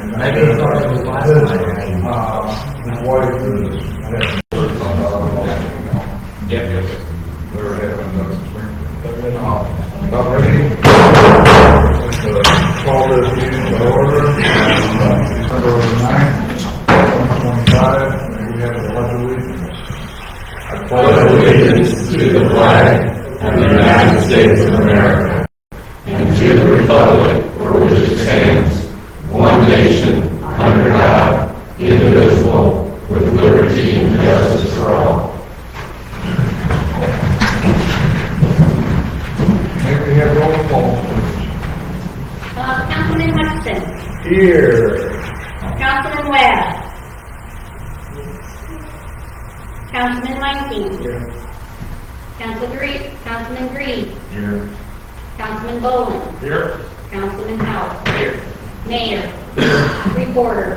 Maybe he thought it was last night. His wife is having surgery on the other leg. Yeah. They're having about ready. Call this meeting to order. December 9th, 2025. May we have a pledge of allegiance. I pledge allegiance to the flag of the United States of America and to the republic for which it stands, one nation, under God, indivisible, with liberty and justice for all. May we have roll call, please? Councilman Hudson. Here. Councilman Webb. Councilman Weinstein. Here. Councilman Green. Here. Councilman Bowman. Here. Councilman Howe. Here. Mayor. Reporter.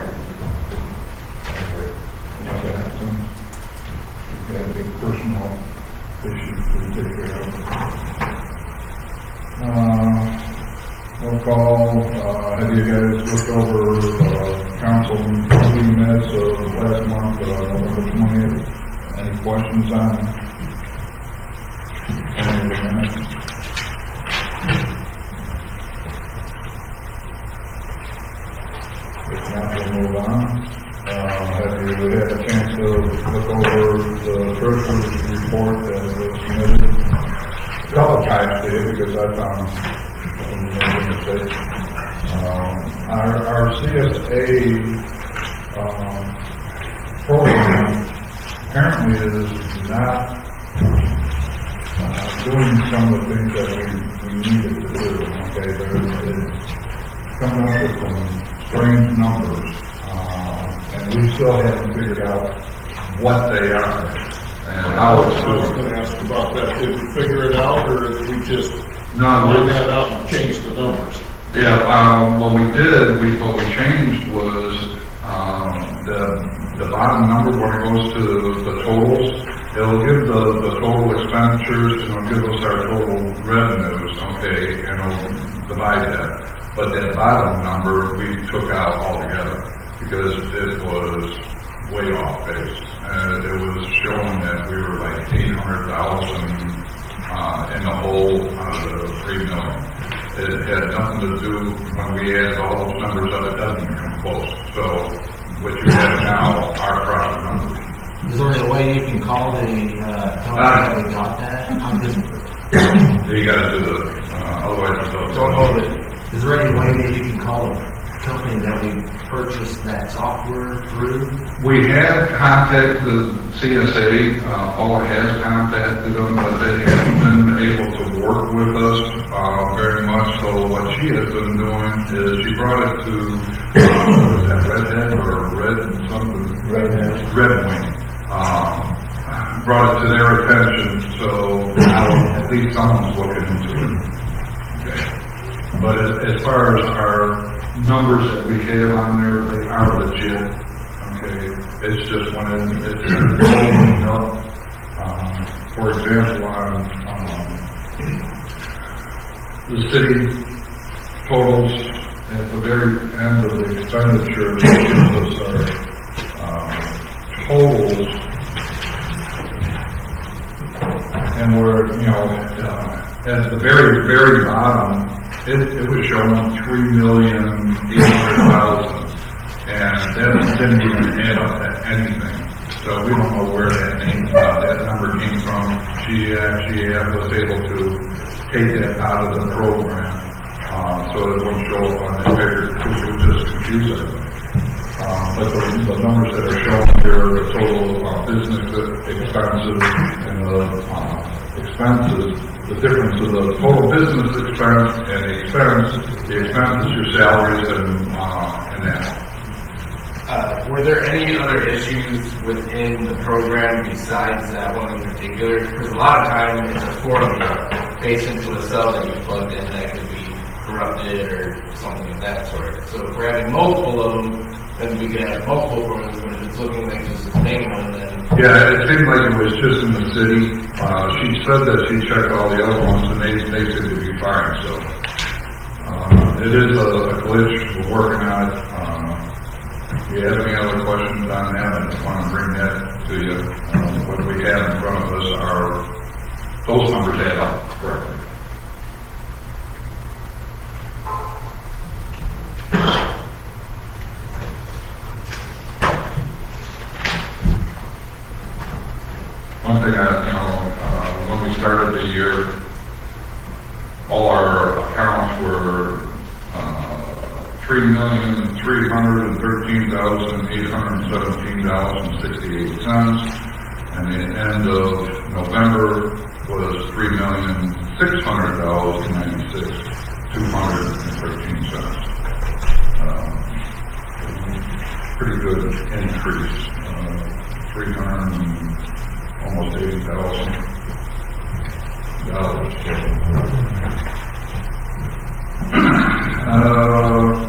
Got a big personal issue to take care of. Roll call, have you guys looked over council meeting minutes of last month, November 20th? Any questions on any of the minutes? If not, we'll move on. Have you had a chance to look over the treasurer's report that was submitted? A couple times today, because I found some mistakes. Our CSA program apparently is not doing some of the things that we needed to do. Okay, it's coming up with some strange numbers. And we still haven't figured out what they are and how it's I was doing. going to ask about that. Did we figure it out, or did we just No, find that out and change the numbers? yeah, what we did, what we changed was the bottom number when it goes to the totals. It'll give the total expenditures, and it'll give us our total revenues, okay, and it'll divide that. But that bottom number we took out altogether, because it was way off base. It was showing that we were like 800,000 in the hole out of the 3 million. It had nothing to do, when we added all those numbers up, it doesn't even come close. So what you have now are proper numbers. Is there any way you can call the, tell them how we got that? I'm just, You gotta do the, otherwise it's don't hold it. Is there any way that you can call a company that we purchased that software through? We have contacted the CSA, Paula has contacted them, but they haven't been able to work with us very much. So what she has been doing is she brought it to, was that Redhead or Red something? Red Wing. Brought it to their attention, so now at least someone's looking into it. Okay. But as far as our numbers that we have on there, they are legit. Okay, it's just when it's going up. For example, on the city totals at the very end of the expenditure, gives us our totals, and we're at the very, very bottom. It was showing 3,800,000, and that didn't even add up to anything. So we don't know where that number came from. She was able to take that out of the program, so it wouldn't show up on the figure, which would just confuse everything. But the numbers that are shown here are the total business expenses and the expenses. The difference of the total business expense and the expense is your salaries and that. Were there any other issues within the program besides that one in particular? Because a lot of times it's a formula based into a cell that you plugged in that could be corrupted or something of that sort. So if we're having multiple of them, then we could have multiple formulas, but if it's looking like just the same one, then... Yeah, it seemed like it was just in the city. She said that she checked all the other ones and they seem to be fine, so it is a glitch. We're working on it. If you have any other questions on that, I just want to bring that to you. What we have in front of us are, those numbers add up correctly. One thing when we started the year, all our accounts were $3,313,817.68, and the end of November was $3,600,096,213. Pretty good increase, 300 almost $80,000.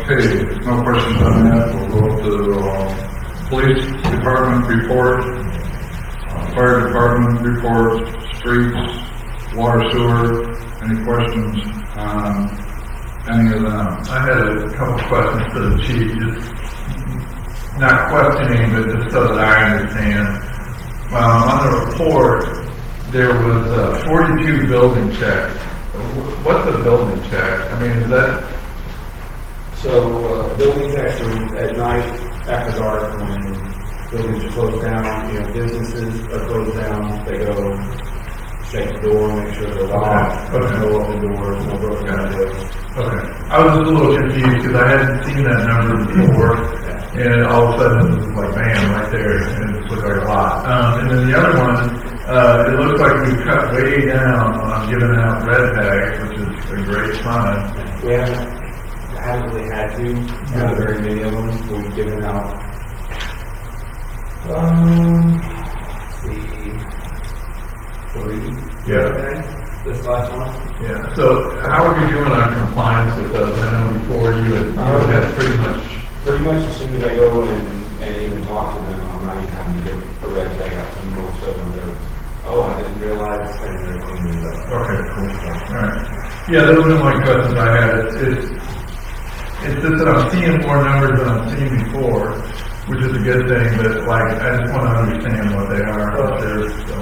Okay, no questions on that. We'll go to police department report, fire department report, streets, water, sewer. Any questions on any of them? I had a couple questions for the chief, just not questioning, but just so that I understand. On the report, there was 42 building checks. What's a building check? I mean, is that... So, buildings actually at night, after dark, when buildings are closed down, businesses are closed down, they go shake the door, make sure they're locked, no open doors, no broken windows. Okay. I was just a little confused because I hadn't seen that number before, and all of a sudden it was like, bam, right there, and it looked like a lot. And then the other one, it looks like we cut way down on giving out red tags, which is a great sign. We haven't really had to, not very many of them, we've given out, three. Yeah. This last one. Yeah. So how are you doing on compliance with those? I know before you had pretty much... Pretty much as soon as I go and even talk to them, I'm not even having to get a red tag out from most of them. They're, Oh, I didn't realize, and they're cleaning it up. Okay, cool. All right. Yeah, those are my questions I had. It's just that I'm seeing more numbers than I've seen before, which is a good thing, but like, I just want to understand what they are out there, so.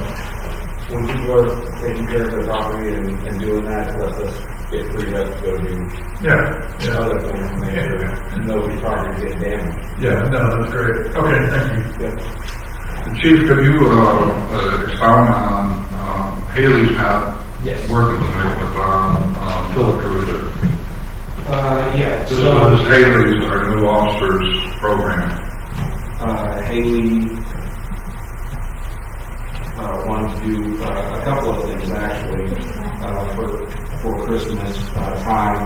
When people are taking care of their property and doing that, it lets us get freed up to go do Yeah. other things, and make sure nobody's property gets damaged. Yeah, no, that's great. Okay, thank you. Yeah. Chief, could you expound on Haley's working with Philip Cruiser? yeah. This is Haley's, our new officers program. Haley wanted to do a couple of things actually for Christmas time.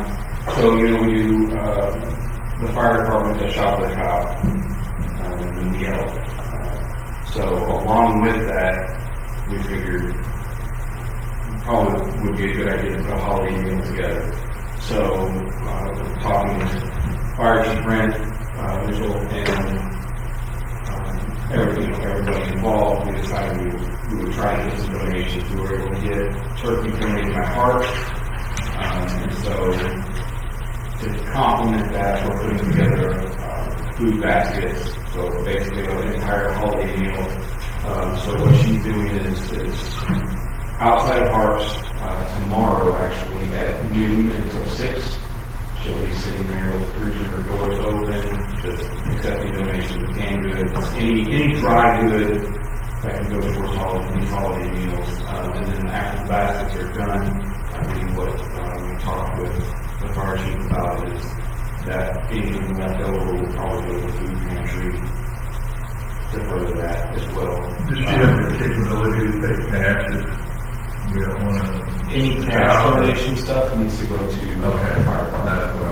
So we do the fire department does shop at the cop and yell. So along with that, we figured probably would be a good idea to put a holiday meal together. So talking with Fire Chief Brent, Mitchell, and everybody involved, we decided we would try to get some donations. We were able to get turkey donated by Heart, and so to complement that, we're putting together food baskets. So basically an entire holiday meal. So what she's doing is outside of Harps tomorrow actually at noon until 6. She'll be sitting there with her doors open, just accepting donations of canned goods, any dry good that can go towards these holiday meals. And then after the baskets are done, I mean what we talked with the fire chief about is that anything left over will probably go to the food pantry to further that as well. Does she have the capability to take cash if we don't want to? Any cash donation stuff needs to go to the fire department. That's what I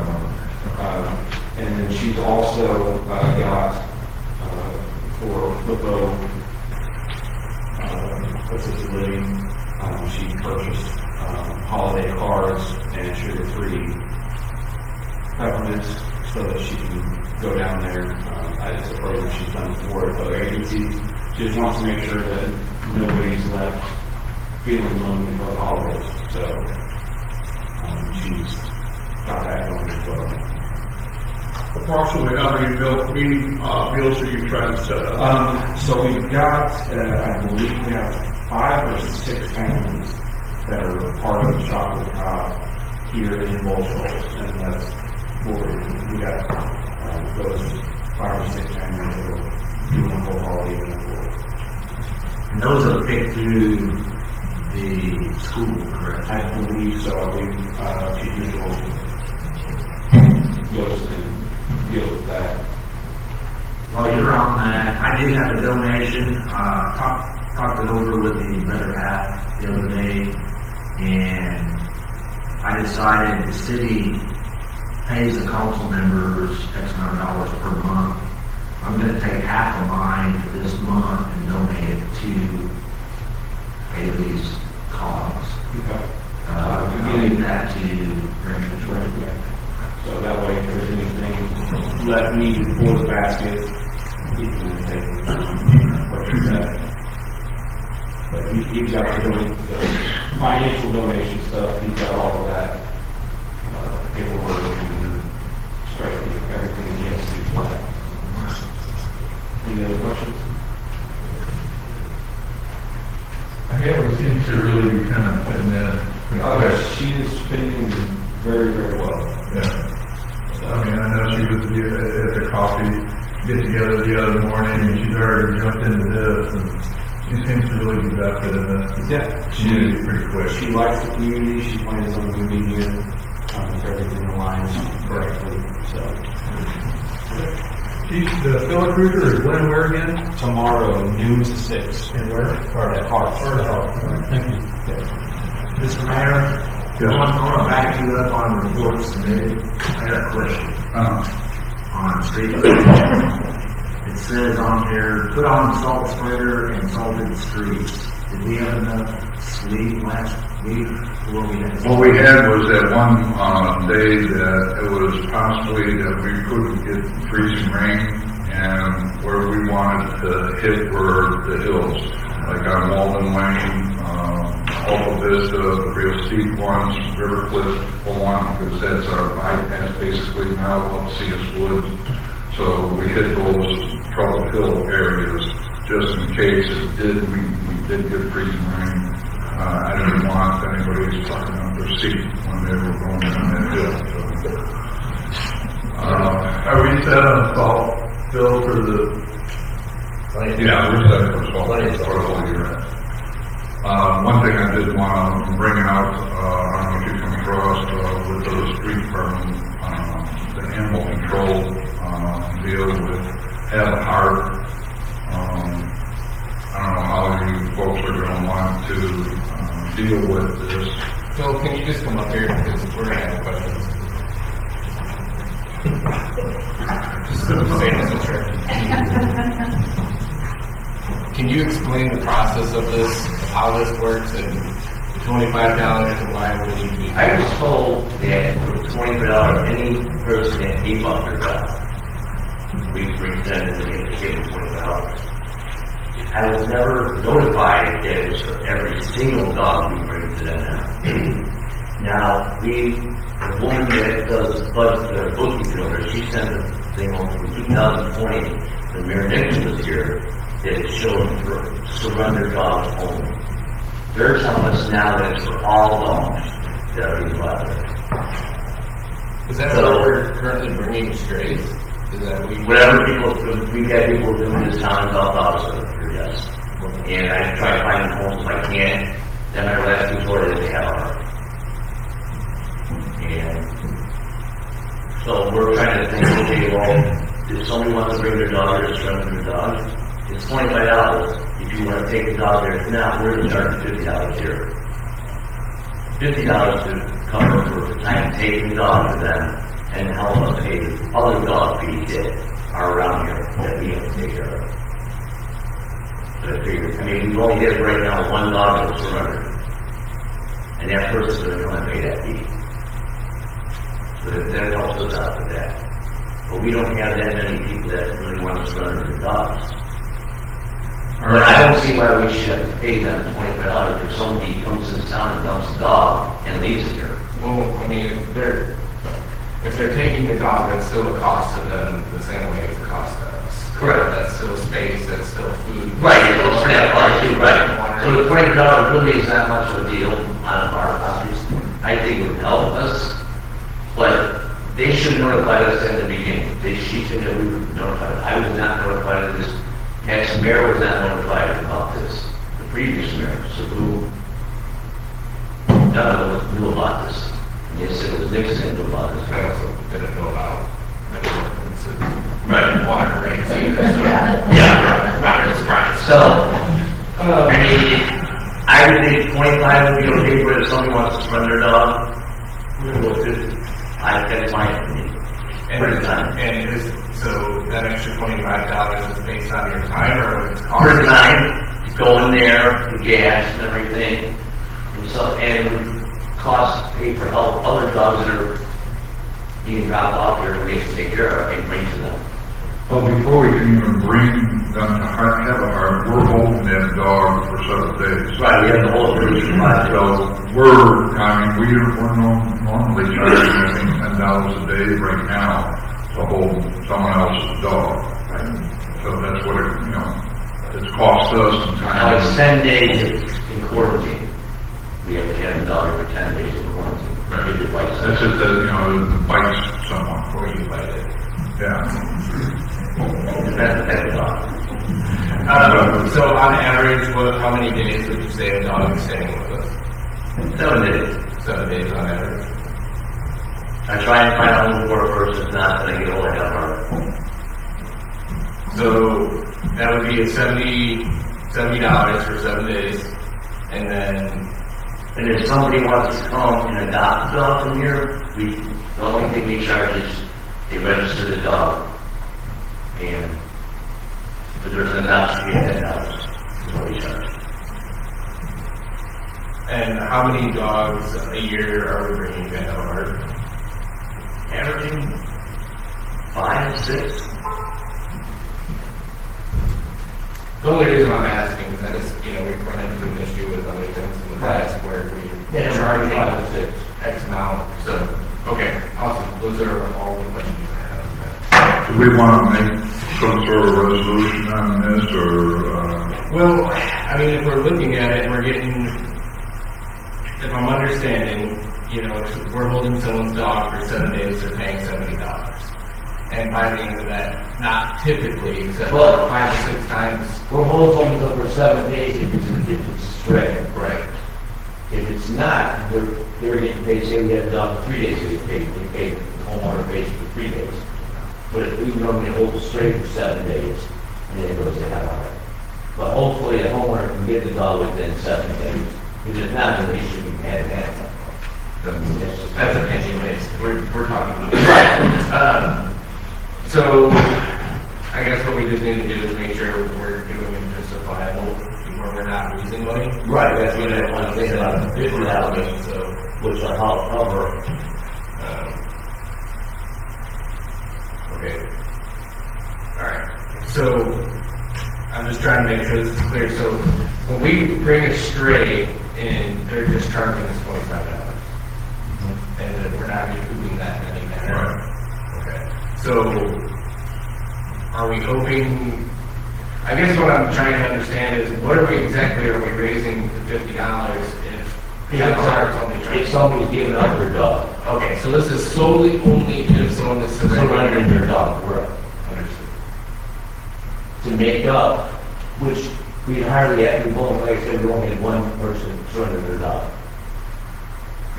want. And then she's also got for Flippo assisted living. She purchased holiday cards and sugar-free peppermints so that she can go down there. It's a program she's done for other agencies. She just wants to make sure that nobody's left feeling lonely for the holidays. So she's got that going as well. approximately how many meals are you trying to set up? So we've got, I believe we have 5 or 6 families that are part of the chocolate here in Shoals, and that's what we got, those 5 or 6 families that are doing a whole holiday event. And those are picked through the school, correct? I believe so. I believe Chief Mitchell can deal with that. While you're on that, I did have a donation, talked it over with the better half the other day, and I decided the city pays the council members X amount of dollars per month. I'm gonna take half of mine for this month and donate it to Haley's cause. Okay. I'll leave that to Randy. So that way, if there's anything left needed for the basket, you can take what you said. But he's got the financial donation stuff, he's got all of that paperwork and straight everything he has to do for that. Any other questions? Haley seems to really be kind of fitting in. She is fitting very, very well. Yeah. I mean, I know she was at the coffee get together the other morning, and she's already jumped into this, and she seems to really be vested in this. Yeah. She pretty quick. She likes the community, she plans on moving here, if everything aligns correctly, so. The Philip Cruiser is when, where again? Tomorrow, noon to 6. And where? At Hearts. Thank you. Mr. Mayor, I want to back you up on the report submitted. I got a question on street. It says on here, put on salt spreader and salted streets. Did we have enough sleep last week? What we had was that one day that it was possibly that we couldn't get freezing rain, and where we wanted to hit were the hills, like on Walden Lane, Alta Vista, the real steep ones, River Cliff one, because that's our bypass basically now up CS Woods. So we hit those troubled hill areas just in case it did, we did get freezing rain. I didn't want anybody stuck on their seat when they were going down that hill. Are we set on salt bill for the? Yeah, we're set for salt for the whole year. One thing I did want to bring out, I don't know if you come across with the street department, the animal control deal with Have a Heart. I don't know how you folks are going to want to deal with this. Phil, can you just come up here because we're going to have questions. Just say this in church. Can you explain the process of this, of how this works, and the $25 and why it would be? I was told that for $20, any person can keep up their dog. We pretended to give them $20. I was never notified that it was for every single dog we bring to them now. The woman that does the booking filter, she sent a thing over from 2020 when Mayor Nixon was here that it showed for surrender dogs only. They're telling us now that it's for all dogs that are being brought there. Is that what we're currently bringing strays? Is that what we... Whatever people, we've got people doing this town and dogs here, yes. And I try to find homes if I can. Then my last resort is Hell. And so we're trying to think, okay, well, if somebody wants to bring their dog or surrender their dog, it's $25. If you want to take the dog there, now we're going to charge $50 here. $50 to cover for the time taking the dog to them and help us pay other dog fees that are around here that we have to take care of. But I mean, we only get right now one dog that's surrendered. And that person's going to come and pay that fee. So that helps us out with that. But we don't have that many people that really want to surrender their dogs. But I don't see why we should have to pay them $25 if somebody comes in town and dumps a dog and leaves it here. Well, I mean, if they're taking the dog, that's still a cost to them the same way it's a cost to us. Correct. That's still space, that's still food. Right, it's that part too, right? So the $20 really is not much of a deal on our properties. I think it would help us, but they should notify us in the beginning. She said that we were notified. I was not notified of this. Next mayor was not notified about this. The previous mayor, so who, none of them knew about this. Yes, it was Nixon knew about this. I also didn't know about Right. water rates either. Yeah. Not surprised. So, I mean, I would think 25 would be okay, but if somebody wants to surrender their dog, we're gonna go 50. That's my opinion. And so that extra $25 is based on your time or what it's Per costing? time, you go in there, the gas and everything, and so, and costs pay for help, other dogs that are being dropped off here, we have to take care of and bring to them. Well, before we can even bring them to have a heart, we're holding that dog for several days. Right, we have the whole operation process. So we're normally charging, I think, $10 a day right now to hold someone else's dog. So that's what it's cost us some Now, it's time. 10 days in quarantine. We have to have a dog for 10 days in quarantine. We did like That's just that, it bites someone. Before you bite it. Yeah. Depends on the dog. So on average, how many days would you say a dog is staying with us? 7 days. 7 days on average. I try and find out who work first, if not, then I get all the help. So that would be a $70 for 7 days, and then And if somebody wants to come and adopt a dog from here, the only thing we charge is they register the dog. And if there's an adoption, we have $10. That's what we charge. and how many dogs a year are we bringing in over? Averaging 5, 6. The only reason I'm asking is that we've run into an issue with other things in the past where we Yeah, charge 5 to 6. X amount. So, okay, awesome. Those are all the questions I have. Do we want to make some sort of resolution on this, or, Well, I mean, if we're looking at it, we're getting, if I'm understanding, if we're holding someone's dog for 7 days, they're paying $70. And by the end of that, not typically, except Well, 5 or 6 times. We're holding them for 7 days if it's stray. Right. If it's not, they're getting paid, say we have a dog for 3 days, we pay the homeowner pays for 3 days. But if we normally hold it straight for 7 days, and then it goes to have it. But hopefully the homeowner can get the dog within 7 days. If it's not, then they should be had that. That's opinion based. We're talking about. So, I guess what we just need to do is make sure we're doing it justifiable, where we're not losing money. Right, that's what I want to think about. Different elements, so. Which will help cover. Okay. Alright. So, I'm just trying to make sure this is clear. So, when we bring a stray in, they're just charging us $25. And then we're not recouping that in any manner. Okay. So, are we hoping, I guess what I'm trying to understand is, what are we raising to $50 if If somebody's giving up their dog, Okay, so this is solely only if someone is surrendering their dog, correct. Understood. To make up, which we hardly ever, like I said, we only had one person surrender their dog.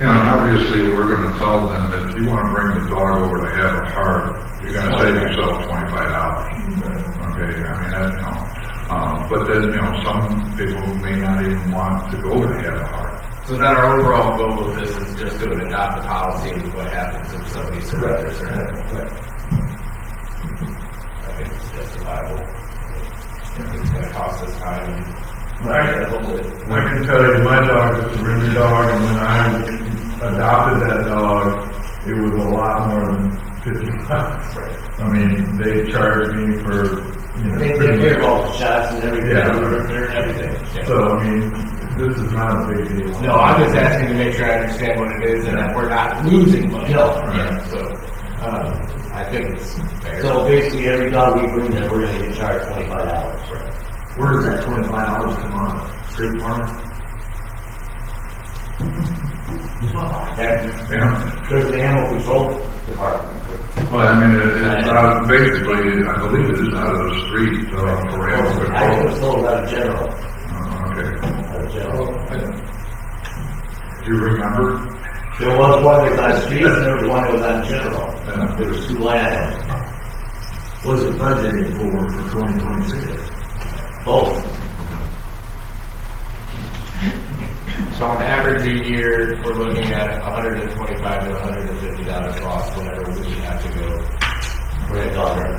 obviously, we're going to tell them that if you want to bring the dog over to have a heart, you're going to save yourself $25. Okay, I mean, that's, but then, some people may not even want to go to have a heart. So then our overall goal of this is just to adopt the policy of what happens if somebody surrenders or not. I think it's justifiable. It's gonna cost us time. I can tell you, my dog is a surrender dog, and when I adopted that dog, it was a lot more than $50. I mean, they charged me for, They take care of all the shots and everything, Yeah. Everything. So, I mean, this is not a big deal. No, I'm just asking to make sure I understand what it is and that we're not losing money. No. Yeah, so, I think it's fair. So basically, every dog we bring in, we're gonna get charged $25. Where does that $25 come on? Street farm? There's the animal control department. Well, I mean, it's not, basically, I believe it is out of the street, for animal I control. was told out of general, Okay. out of general. Do you remember? There was one that was on street, and there was one that was on general. There was two line items, Was it budgeted for 2026? both. So on average a year, we're looking at $125 to $150 cost whenever we have to go. For a dog run.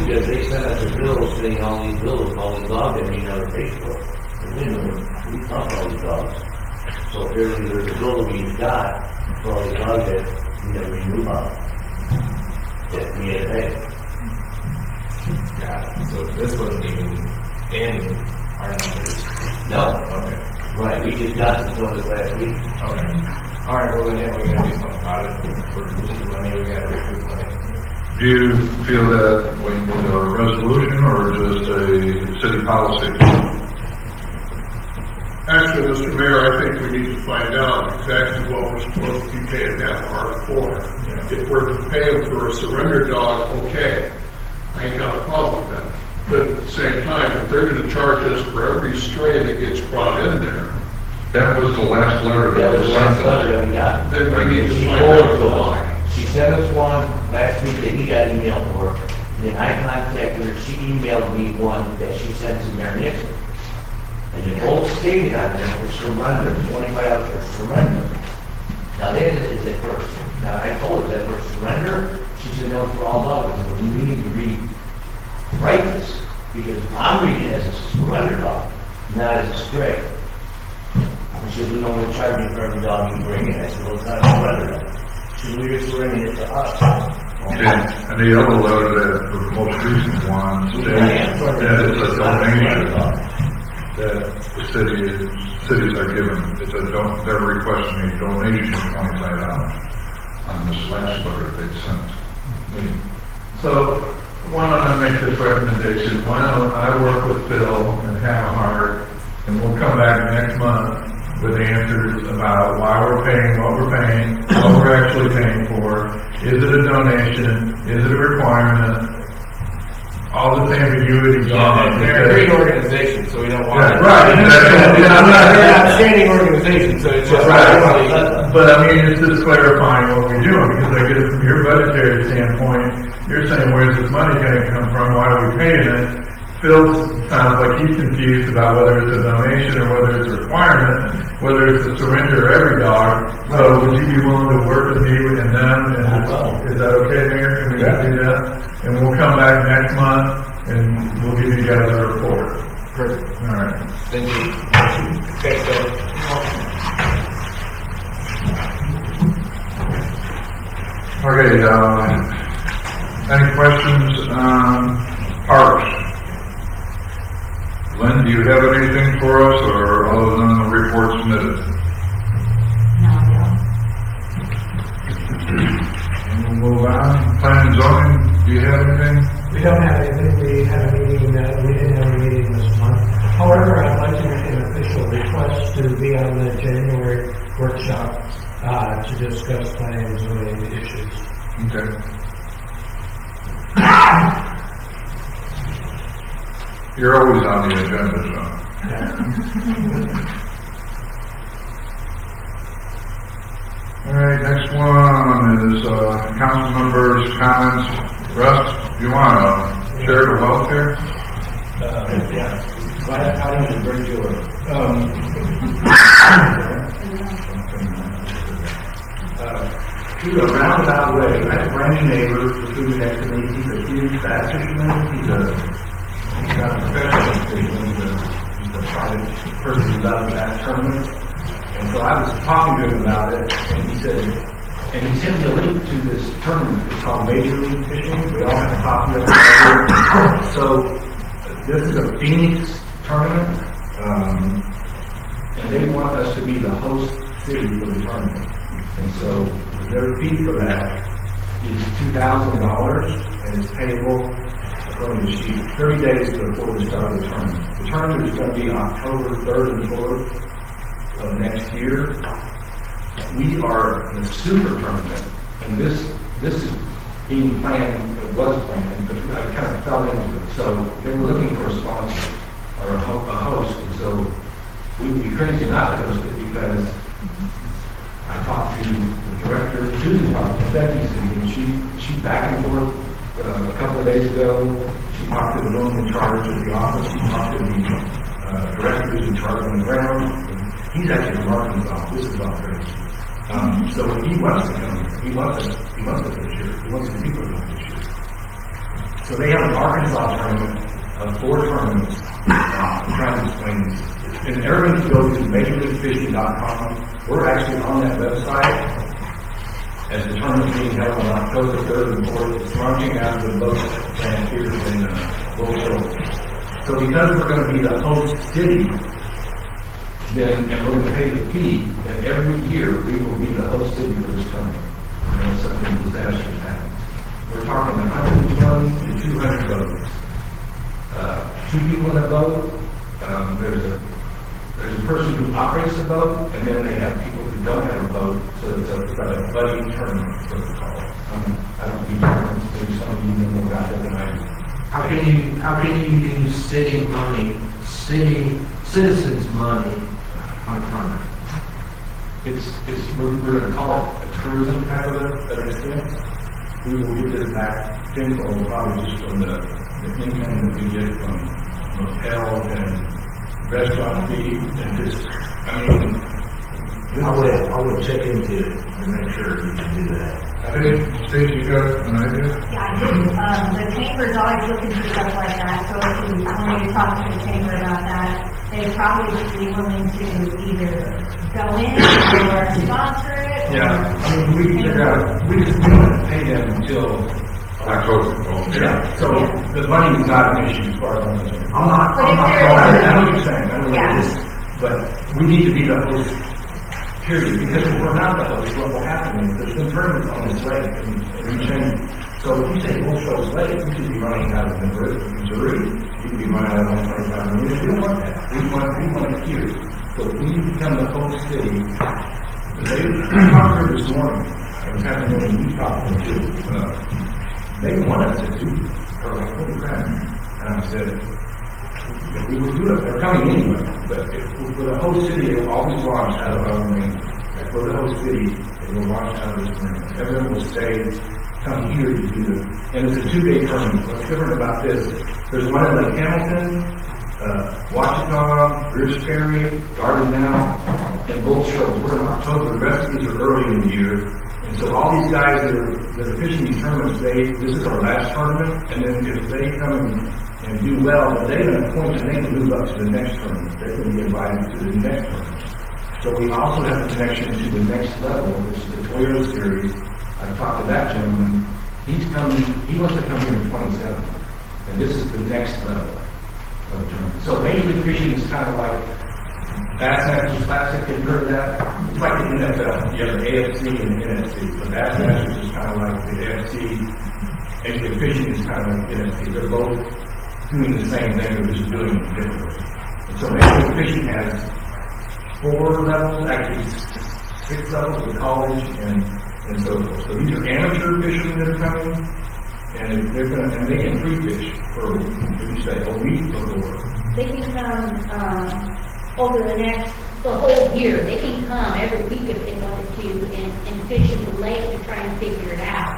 Because they sent us a bill saying all these bills, all these dogs that we never paid for. And we talk all these dogs. So apparently there's a bill that we got for all these dogs that we never even knew about. That we had to pay. Got it. So this wasn't even in our numbers. No, Okay. right, we just got this notice last week. Okay. All right, well then, yeah, we gotta do something about it. We're losing money, we gotta recoup money. Do you feel that we need a resolution or just a city policy? Actually, Mr. Mayor, I think we need to find out exactly what we're supposed to be paying that part for. If we're paying for a surrender dog, okay, I ain't got a problem with that. But at the same time, if they're gonna charge us for every stray that gets brought in there, That was the last letter That that was was the last sent. letter that we got. then we need to She find forwarded the out. one. She sent us one last week that he got emailed for. Then I contacted her, she emailed me one that she sent to Mayor Nixon. And the whole stated on there for surrender, $25 for surrender. Now that is at first. Now I told her that for surrender, she said no for all dogs. But we need to rewrite this because I'm reading it as a surrender dog, not as a stray. She said, we don't want to charge you for every dog you bring in. I said, well, it's not a surrender dog. She said, we're just surrendering it to us. And the other letter that, the most recent one, states that it's a donation that the cities are given. It's they're requesting a donation of $25 on this last letter they sent me. So, why don't I make this recommendation? Why don't I work with Phil and Hammerhart, and we'll come back next month with answers about why we're paying what we're paying, what we're actually paying for. Is it a donation? Is it a requirement? All this ambiguity gone. They're a great organization, so we don't want Yeah, to. right. They're an outstanding organization, so it's just. Right. But I mean, it's just clarifying what we're doing, because I guess from your budgetary standpoint, you're saying, where's this money gonna come from? Why are we paying it? Phil sounds like he's confused about whether it's a donation or whether it's a requirement, whether it's a surrender of every dog. So would you be willing to work with me and them? And is that okay, Mayor? Can we do that? And we'll come back next month and we'll give you guys a report. Perfect. All right. Thank you. Thanks, Bill. Okay, any questions on parks? Lynn, do you have anything for us, or other than the report submitted? And we'll move on. Planning and zoning, do you have anything? We don't have anything, we had a meeting, we didn't have a meeting this month. However, I'd like to make an official request to be on the January workshop, to discuss planning and zoning issues. Okay. You're always on the agenda, so. All right, next one is, council members' comments. Russ, do you want to share the welfare? Yeah. How do you bring to through a roundabout way. I have a brand new neighbor who's next to me. He's a huge bass fisherman. He's not a professional fisherman. He's a private person who loves bass tournaments. And so I was talking to him about it, and he said, and he sent me a link to this tournament. It's called Major League Fishing. We all have a copy of it. So this is a Phoenix tournament, and they want us to be the host city for the tournament. And so their fee for that is $2,000, and it's payable according to the sheet 30 days before the start of the tournament. The tournament is going to be October 3rd and 4th of next year. We are in a super tournament, and this is being planned, it was planned, but I kind of fell into it. So they were looking for a sponsor or a host, and so we would be crazy not to host it because I talked to the director, Susan talked to Becky, and she back and forth a couple of days ago. She talked to the woman in charge of the office. She talked to the director who's in charge on the ground. He's actually in Arkansas. This is all crazy. So he wants to come. He wants it this year. He wants the people to come this year. So they have an Arkansas tournament of 4 tournaments. I'm trying to explain this. And everyone can go to MajorLeagueFishing.com. We're actually on that website as the tournament being held on October 3rd and 4th. It's launching out of the boat plant here in Shoals. So because we're going to be the host city, then, and we're going to pay the fee, and every year we will be the host city for this tournament. And something disastrous happens. We're talking 120 to 200 boats. 2 people in a boat. There's a person who operates the boat, and then they have people who don't have a boat, so it's like a buddy tournament, is what it's called. I don't do tournaments, maybe some of you know more about that than I do. How can you use city money, citizens' money on a tournament? We're going to call it a tourism type of an expense. We will get this back tenfold, probably just from the income that we get from hotel and restaurant fees and just, I would check into it and make sure we can do that. Hey, Steve, you got an idea? Yeah, I do. The chamber's always looking for stuff like that, so if you want to talk to the chamber about that, they'd probably be willing to either go in or sponsor it. Yeah, we can figure out, we don't pay them until October. Yeah, so the money is not an issue as far as I'm concerned. But if there I know what you're saying, I know what Yeah. it is, but we need to be the host, period, because if we're not the host, what will happen is there's been tournaments on this lake, and we change. So if you say Bull Shoals Lake, you should be running out of Missouri, you could be running out of 125 million, we don't want that, we want it here. So if we become the host city, I talked to her this morning, I was having a meeting, you talked to them too, they want us to do it. They're like, holy crap. And I said, if we would do it, they're coming anyway. But if we're the host city, it will always launch out of our marine. If we're the host city, it will launch out of this marine. Everyone will stay, come here to do it. And it's a 2-day tournament. What's different about this, there's one in Lake Hamilton, Washita, Rich Ferry, Garden Now, and Bull Shoals. We're in October. The rest of these are early in the year. And so all these guys that are fishing these tournaments, this is our last tournament, and then if they come and do well, then they're going to point and they can move up to the next tournament. They're going to be invited to the next tournament. So we also have a connection to the next level, which is the Toyota Series. I talked to that gentleman. He wants to come here in 27. And this is the next level of the tournament. So Major League Fishing is kind of like Bass Masters Classic, have you heard of that? It's like the NFL. You have the AFC and the NFC. The Bass Masters is kind of like the AFC. Major League Fishing is kind of like the NFC. They're both doing the same thing, they're just doing it differently. And so Major League Fishing has 4 levels, actually 6 levels with college and so forth. So these are amateur fishermen that are coming, and they can free fish for, a week or more. They can come, over the whole year. They can come every week if they wanted to and fish in the lake to try and figure it out.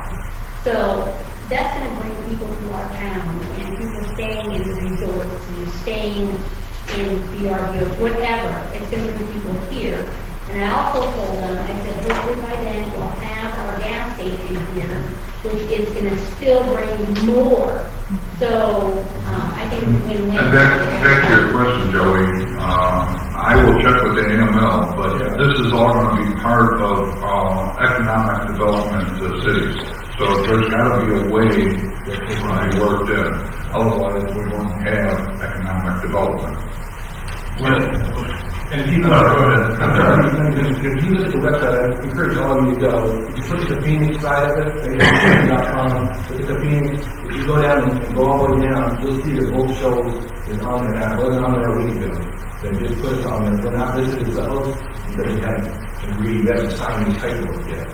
So that's going to bring people to our town, and people staying in the resorts and staying in VRBOs, whatever. It's going to bring people here. And I also told them, I said, hopefully by then we'll have our gas station here, which is going to still bring more. So I think win-win. And back to your question, Joey, I will check with the AML, but this is all going to be part of economic development to cities. So there's got to be a way that it can be worked in. Otherwise, we won't have economic development. And if you go ahead. I'm sorry, if you look at the website, I encourage all of you to go. If you look at the Phoenix side of it, Phoenix.com, look at the Phoenix, if you go down and go all the way down, you'll see that both shows is on there now. It wasn't on there a week ago. They just put it on there. We're not listed as a host because we haven't agreed, we haven't signed any paperwork yet.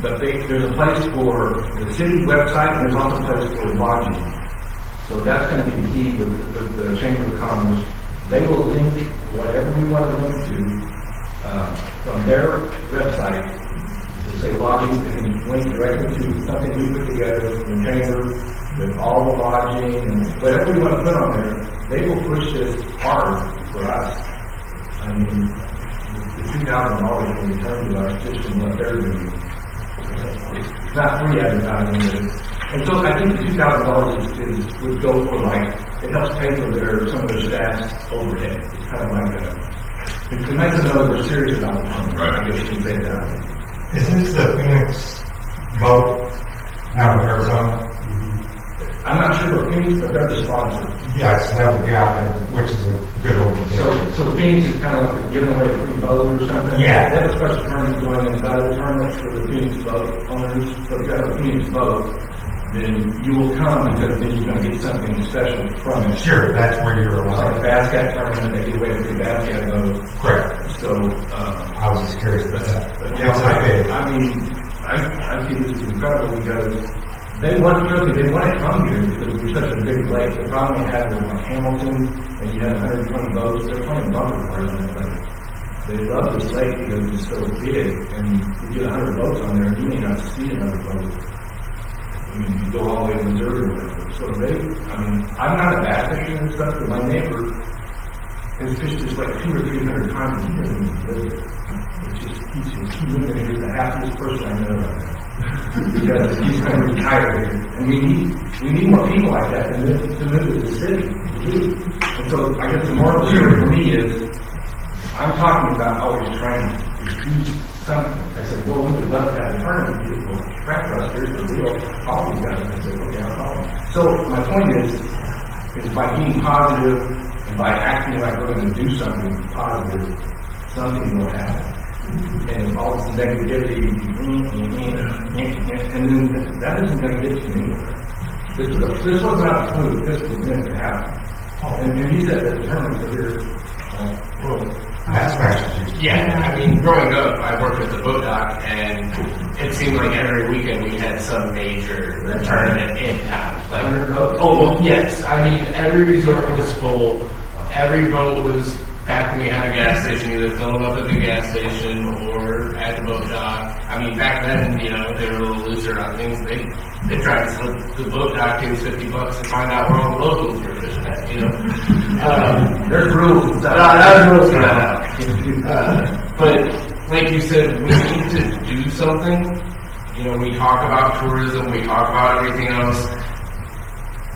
But there's a place for the city website, and there's also a place for lodging. So that's going to be the key with the Chamber of Commerce. They will link whatever we want to link to from their website to say lodging. They can link directly to something we put together in the chamber with all the lodging and whatever we want to put on there. They will push this hard for us. I mean, the $2,000 in return to us just from what they're doing. It's not free advertising. And so I think the $2,000 would go for like, it helps pay for some of their staff's overhead. It's kind of like it's nice to know that we're serious about it. Right. I guess you can say that. Is this the Phoenix vote out of Arizona? I'm not sure what Phoenix, but they're the sponsor. Yes, that would be out there, which is a good organization. So Phoenix is kind of like giving away a free vote or something? Yeah. They have a special tournament going inside of the tournament for the Phoenix vote owners. So if you have a Phoenix vote, then you will come because then you're going to get something special from it. Sure, that's where you're It's like a allowed. basket tournament, they give away a free basket vote. Correct. So, I was just curious about that. but Yes, I did. I mean, I see this as incredible because they want to come here because we're such a big lake. The problem they have is like Hamilton, and you have 120 boats, they're playing bumper cars on that lake. They love this lake because it's so big, and you get 100 boats on there, and you may not see another boat. I mean, you go all the way to Missouri or whatever. So I'm not a bass fisher and stuff, but my neighbor has fished this like 200 or 300 times, and he doesn't even live there. He's literally the happiest person I know right now. Because he's going to retire here. And we need more people like that to live in the city. And so I guess the moral story for me is, I'm talking about always trying to do something. I said, well, we would love to have a tournament. People track rusters, the real call these guys. I said, okay, I'll call them. So my point is by being positive and by acting like we're going to do something positive, something will happen. And all this negativity, and then that isn't going to get you anywhere. This was not a clue. This was meant to happen. And he said that the tournaments are here. That's fascinating. Yeah, I mean, growing up, I worked at the boat dock, and it seemed like every weekend we had some major tournament in town. Like, yes, I mean, every resort was full. Every boat was back when we had a gas station, either filling up at the gas station or at the boat dock. I mean, back then, they were a little looser on things. They tried to slip the boat dock gives $50 to find out where all the locals were fishing at, There's rules. There's rules for that. But like you said, we need to do something. We talk about tourism, we talk about everything else.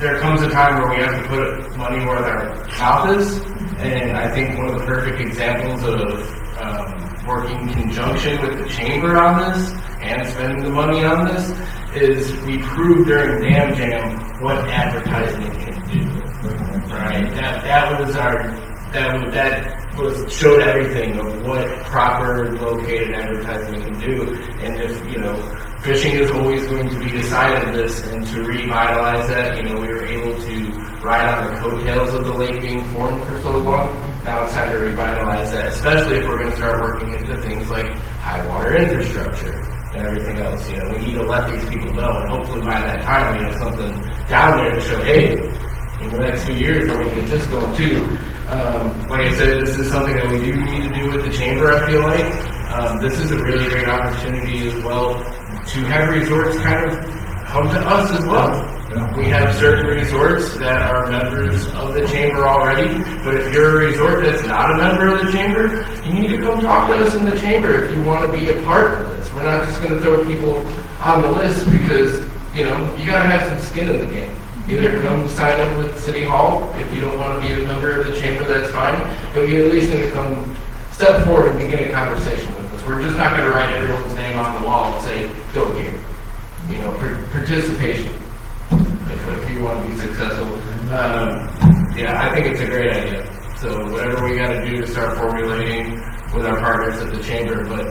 There comes a time where we have to put money where our mouth is, and I think one of the perfect examples of working in conjunction with the chamber on this and spending the money on this is we proved during Dam Jam what advertising can do. Right? That showed everything of what proper located advertising can do, and if fishing is always going to be the side of this, and to revitalize that, we were able to ride on the coattails of the lake being formed for so long. Now it's time to revitalize that, especially if we're going to start working into things like high water infrastructure and everything else. We need to let these people know, and hopefully by that time we have something down there to show, hey, in the next few years we're going to get this going too. Like I said, this is something that we do need to do with the chamber, I feel like. This is a really great opportunity as well to have resorts kind of come to us as well. We have certain resorts that are members of the chamber already, but if you're a resort that's not a member of the chamber, you need to come talk to us in the chamber if you want to be a part of this. We're not just going to throw people on the list because, you got to have some skin in the game. Either come sign up with City Hall. If you don't want to be a member of the chamber, that's fine. But you at least need to come step forward and begin a conversation with us. We're just not going to write everyone's name on the wall and say, go here. Participation, if you want to be successful. I think it's a great idea. So So whatever we gotta do to start formulating with our partners at the chamber, but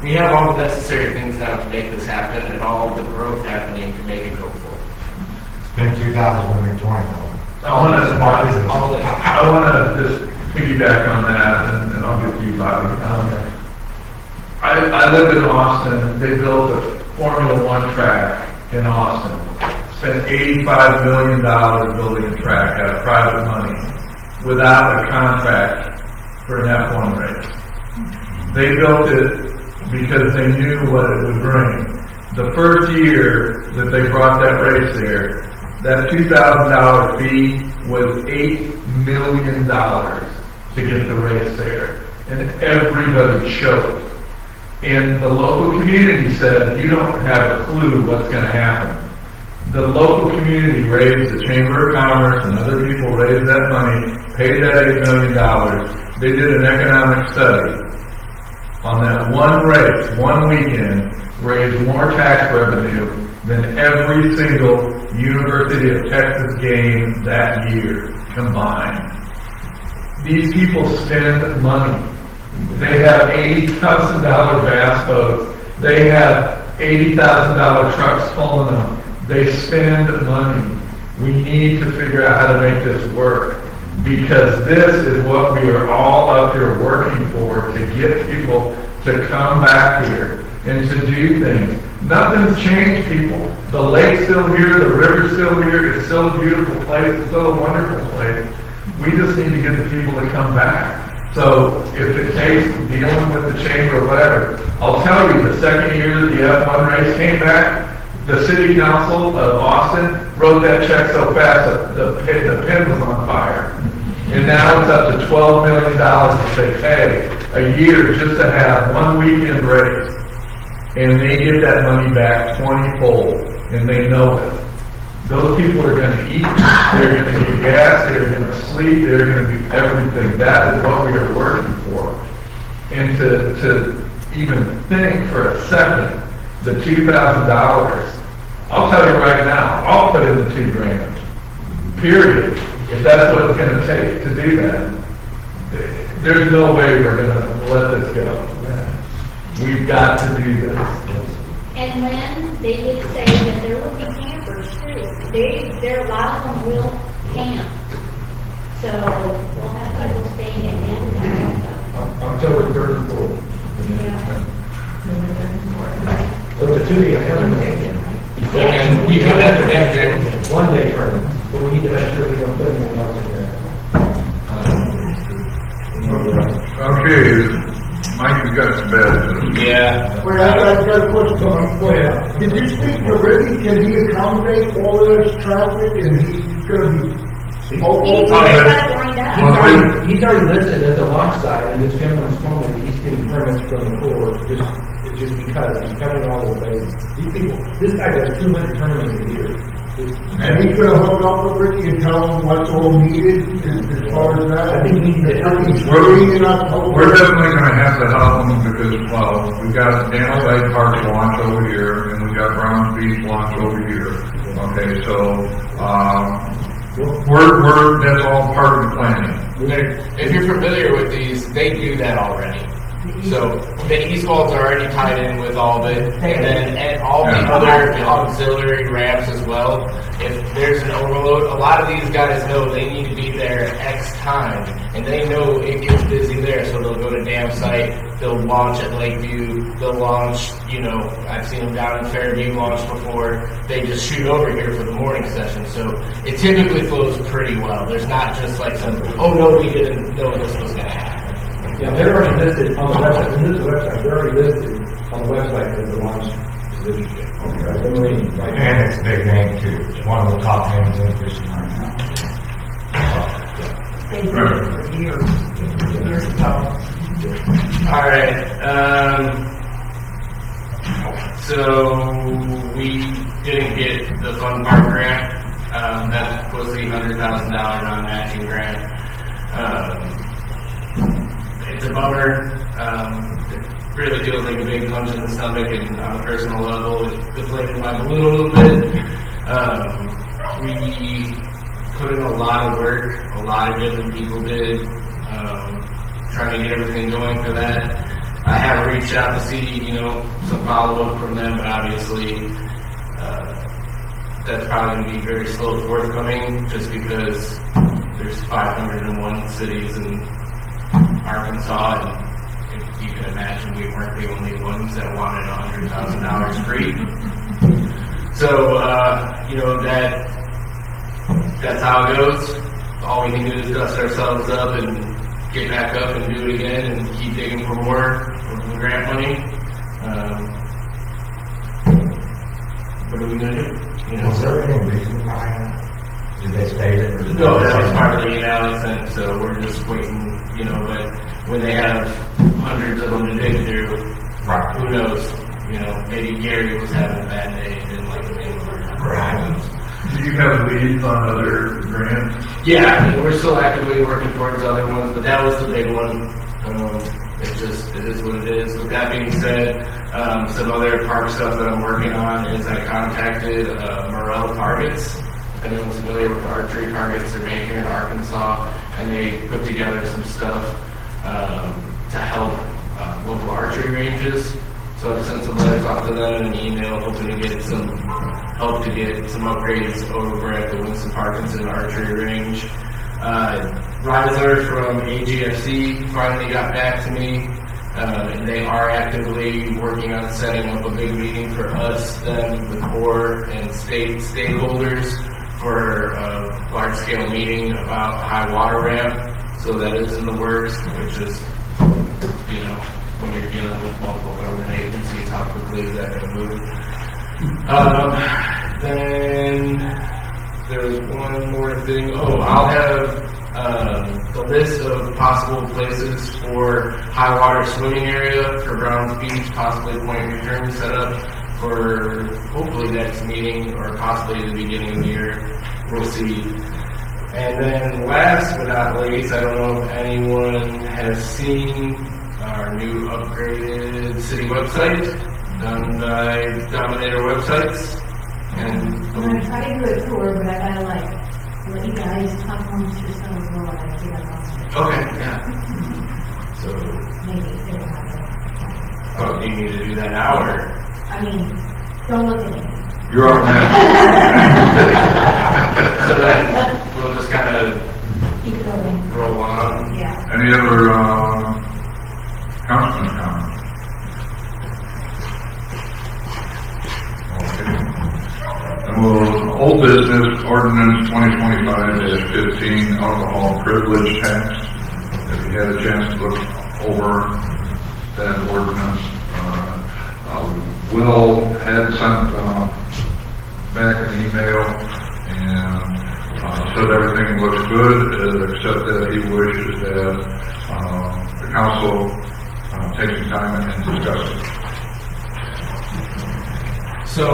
we have all the necessary things now to make this happen and all the growth happening to make it go forward. It's been 2020 though. I want to just piggyback on that, and I'll get to you, Bobby. I live in Austin. They built a Formula One track in Austin. Spent $85 million building a track out of private money without a contract for an F1 race. They built it because they knew what it would bring. The first year that they brought that race there, that $2,000 fee was $8 million to get the race there. And everybody showed. And the local community said, you don't have a clue what's going to happen. The local community raised, the Chamber of Commerce and other people raised that money, paid that $8 million. They did an economic study on that one race, one weekend, raised more tax revenue than every single University of Texas game that year combined. These people spend money. They have $80,000 bass boats. They have $80,000 trucks pulling them. They spend money. We need to figure out how to make this work, because this is what we are all up here working for, to get people to come back here and to do things. Nothing's changed, people. The lake's still here, the river's still here, it's still a beautiful place, it's still a wonderful place. We just need to get the people to come back. So if it takes dealing with the chamber or whatever, I'll tell you, the second year that the F1 race came back, the city council of Austin wrote that check so fast that the pen was on fire. And now it's up to $12 million that they pay a year just to have one weekend race. And they get that money back 20-fold, and they know it. Those people are going to eat, they're going to get gas, they're going to sleep, they're going to do everything. That is what we are working for. And to even think for a second, the $2,000, I'll tell you right now, I'll put in the $2,000, period. If that's what it's going to take to do that, there's no way we're going to let this go. We've got to do this. And then they did say that there will be campers too. There a lot of them will camp. So we'll have people staying in them. October 3rd and 4th. Yeah. So the 2 day tournament. And we could have to have 1 day tournament, but we need to make sure we don't put anyone else in there. Okay, Mike, you got some bad. Yeah. Wait, I've got a question on, go ahead. Did you speak to Ricky? Can he accommodate all of this traffic, and he's gonna be? He's got it lined up. He's already listed as a launch site, and this gentleman's told me he's getting permits from the Corps, just because he's covering all the bases. These people, this guy does 200 tournaments a year. And he's gonna hook up with Ricky and tell him what's all needed as far as that? I think we need to help He's him. working in October. We're definitely going to have to help them because, well, we've got Daniel Lake Park launch over here, and we've got Browns Beach launch over here. Okay, so, that's all part of the planning. If you're familiar with these, they do that already. So the East Walls are already tied in with all of it, and all the other auxiliary ramps as well. If there's an overload, a lot of these guys know they need to be there X time, and they know it gets busy there, so they'll go to dam site, they'll launch at Lakeview, they'll launch, I've seen them down in Fairview launch before, they just shoot over here for the morning session, so it typically flows pretty well. There's not just like some, oh no, we didn't know this was going to happen. Yeah, they're already listed on the website, and this is the website, they're already listed on the website as the launch position. And it's a big name too. It's one of the top names in fishing right now. They did it for years ago. All right. So we didn't get the fun park grant. That was the $100,000 non-matching grant. It's a bummer. It really feels like a big punch in the stomach, and on a personal level, it deflated my balloon a little bit. We put in a lot of work, a lot of different people did, trying to get everything going for that. I have reached out to see, some follow-up from them, but obviously, that's probably going to be very slow forthcoming, just because there's 501 cities in Arkansas, and if you can imagine, we weren't the only ones that wanted $100,000 free. So, that's how it goes. All we can do is dust ourselves up and get back up and do it again and keep digging for more grant money. What are we gonna do? Was there any reason behind that? Did they state it? Or did No, they that say was part of the email I sent, so we're just waiting, but when they have hundreds of them to dig through, Right. who knows? Maybe Gary was having a bad day and didn't like the name. Right. Do you have leads on other grants? Yeah, we're still actively working towards other ones, but that was the big one. It is what it is. With that being said, some other park stuff that I'm working on is I contacted Morel Targets. If anyone's familiar with the archery targets, they're made here in Arkansas, and they put together some stuff to help local archery ranges. So I've sent some letters off to them and an email, hoping to get some help to get some upgrades over at the Winston Parkinson Archery Range. Riser from AGFC finally got back to me, and they are actively working on setting up a big meeting for us, them, the Corps, and state stakeholders for a large-scale meeting about high water ramp. So that is in the works, which is, when you're dealing with multiple government agencies, how quickly is that going to move? Then there was one more thing. I'll have the list of possible places for high water swimming area for Browns Beach, possibly Point Return set up for hopefully next meeting or possibly the beginning of the year. We'll see. And then last but not least, I don't know if anyone has seen our new upgraded city website done by Dominator Websites. And I'm gonna try to do a tour, but I gotta let you guys talk amongst yourselves while I do that. okay, yeah. So, Maybe they don't have do you need to do that now or? don't look at me. You're up next. So then we'll just kind of Keep it going. roll on. Yeah. Any other, councilman comments? And old business ordinance 2025-15 alcohol privilege tax. If you had a chance to look over that ordinance, Will had sent back an email and said everything looks good, except that he wishes that the council take some time and discuss it. So,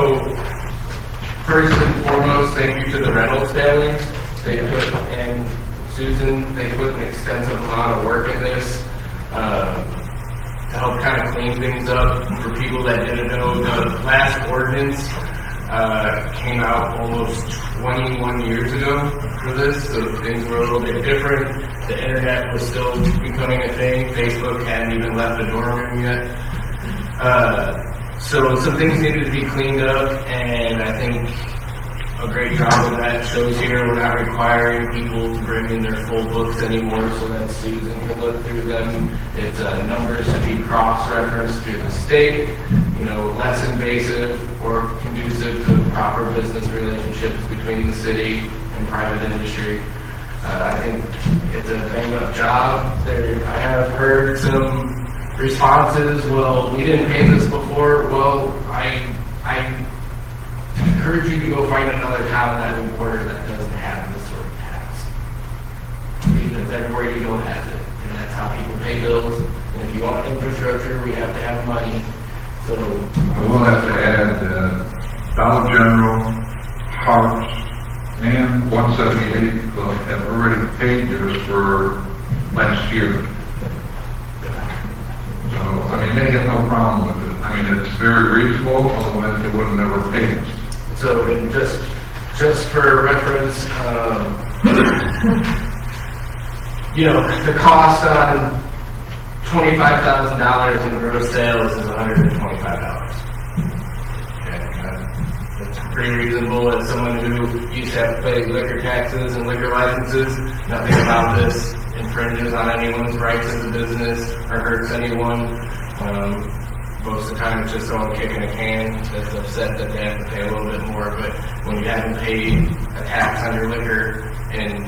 first and foremost, thank you to the Reynolds family. They put, and Susan, they put an extensive amount of work in this to help kind of clean things up. For people that didn't know, the last ordinance came out almost 21 years ago for this, so things were a little bit different. The internet was still becoming a thing. Facebook hadn't even left the dorm room yet. So some things needed to be cleaned up, and I think a great job of that shows here. We're not requiring people to bring in their full books anymore so that Susan can look through them. It's numbers to be cross-referenced through the state, less invasive or conducive to proper business relationships between the city and private industry. I think it's a bang-up job. I have heard some responses, well, we didn't pay this before. Well, I encourage you to go find another town that reporter that doesn't have this sort of tax. Because everywhere you go has it. And that's how people pay bills. And if you want infrastructure, we have to have money. So I will have to add that Dollar General, Harps, and 178 Club have already paid theirs for last year. So, they have no problem with it. It's very reasonable, otherwise they would have never paid us. So, and just for reference, You know, the cost on $25,000 in gross sales is $125. Okay, that's pretty reasonable as someone who used to have to pay liquor taxes and liquor licenses. Nothing about this infringes on anyone's rights as a business or hurts anyone. Most of the time it's just someone kicking a can that's upset that they have to pay a little bit more, but when you haven't paid a tax on your liquor in,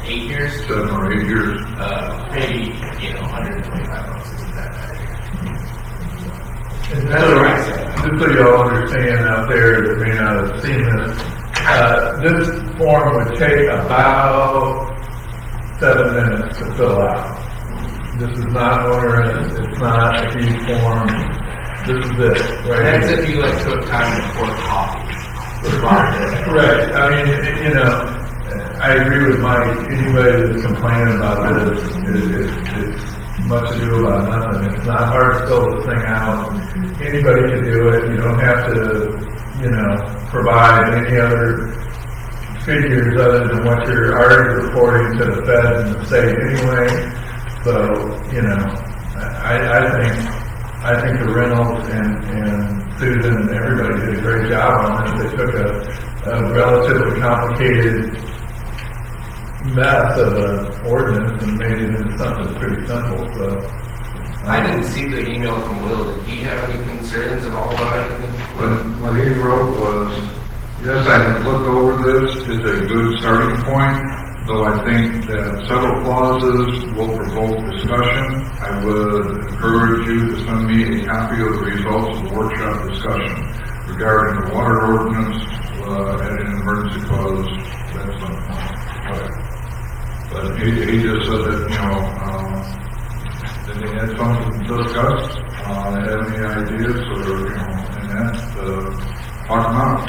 8 years? 7 or 8 years. Maybe, $125 isn't that bad. Just so y'all understand out there that may not have seen this form would take about 7 minutes to fill out. This is not onerous, it's not a huge form, this is it, right? That's if you took time to pour coffee. Right, I mean, I agree with Mike, anybody that's complaining about this, it's much ado about nothing. It's not hard to fill this thing out, anybody can do it, you don't have to, provide any other figures other than what you're already reporting to the Fed and the state anyway. So, I think the Reynolds and Susan and everybody did a great job on this. They took a relatively complicated mess of an ordinance and made it into something pretty simple, so. I didn't see the email from Will. Did he have any concerns at all about anything? What he wrote was, yes, I have looked over this, it's a good starting point, though I think that several clauses will provoke discussion. I would encourage you to send me a copy of the results of the workshop discussion regarding the water ordinance and an emergency clause. That's okay. But he just said that, that they had something to discuss, they had any ideas or, and that, talk them out.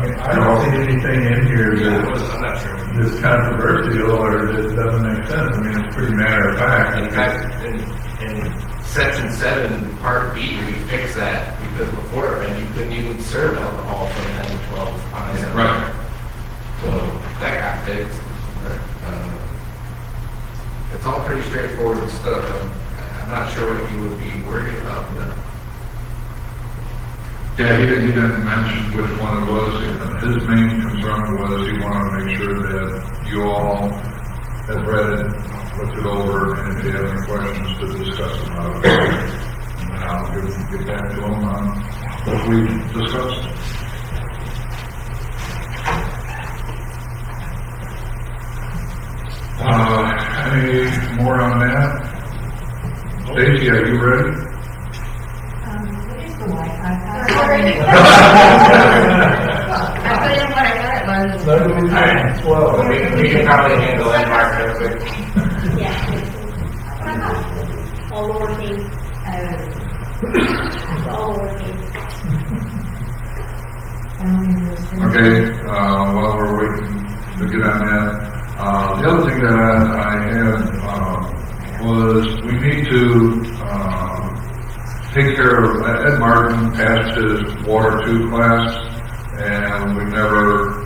I don't see anything in here I'm not sure. that's controversial or that doesn't make sense. I mean, it's pretty matter of fact. In fact, in section 7, part B, we fixed that because before, you couldn't even serve alcohol from 10 to 12 on a Sunday. Right. So that got fixed. It's all pretty straightforward stuff. I'm not sure what you would be worried about. Yeah, he didn't mention which one it was. His main concern was he wanted to make sure that you all have read it, looked it over, and if you have any questions to discuss about it. And I'll get back to him on what we discussed. Any more on that? Stacy, are you ready? What is the Wi-Fi password? I put in what I thought it was. We can probably handle that, Mark, real quick. Yeah. All lowercase. All lowercase. Okay, while we're waiting to get on that, the other thing that I had was we need to take care of, Ed Martin passed his Water 2 class, and we never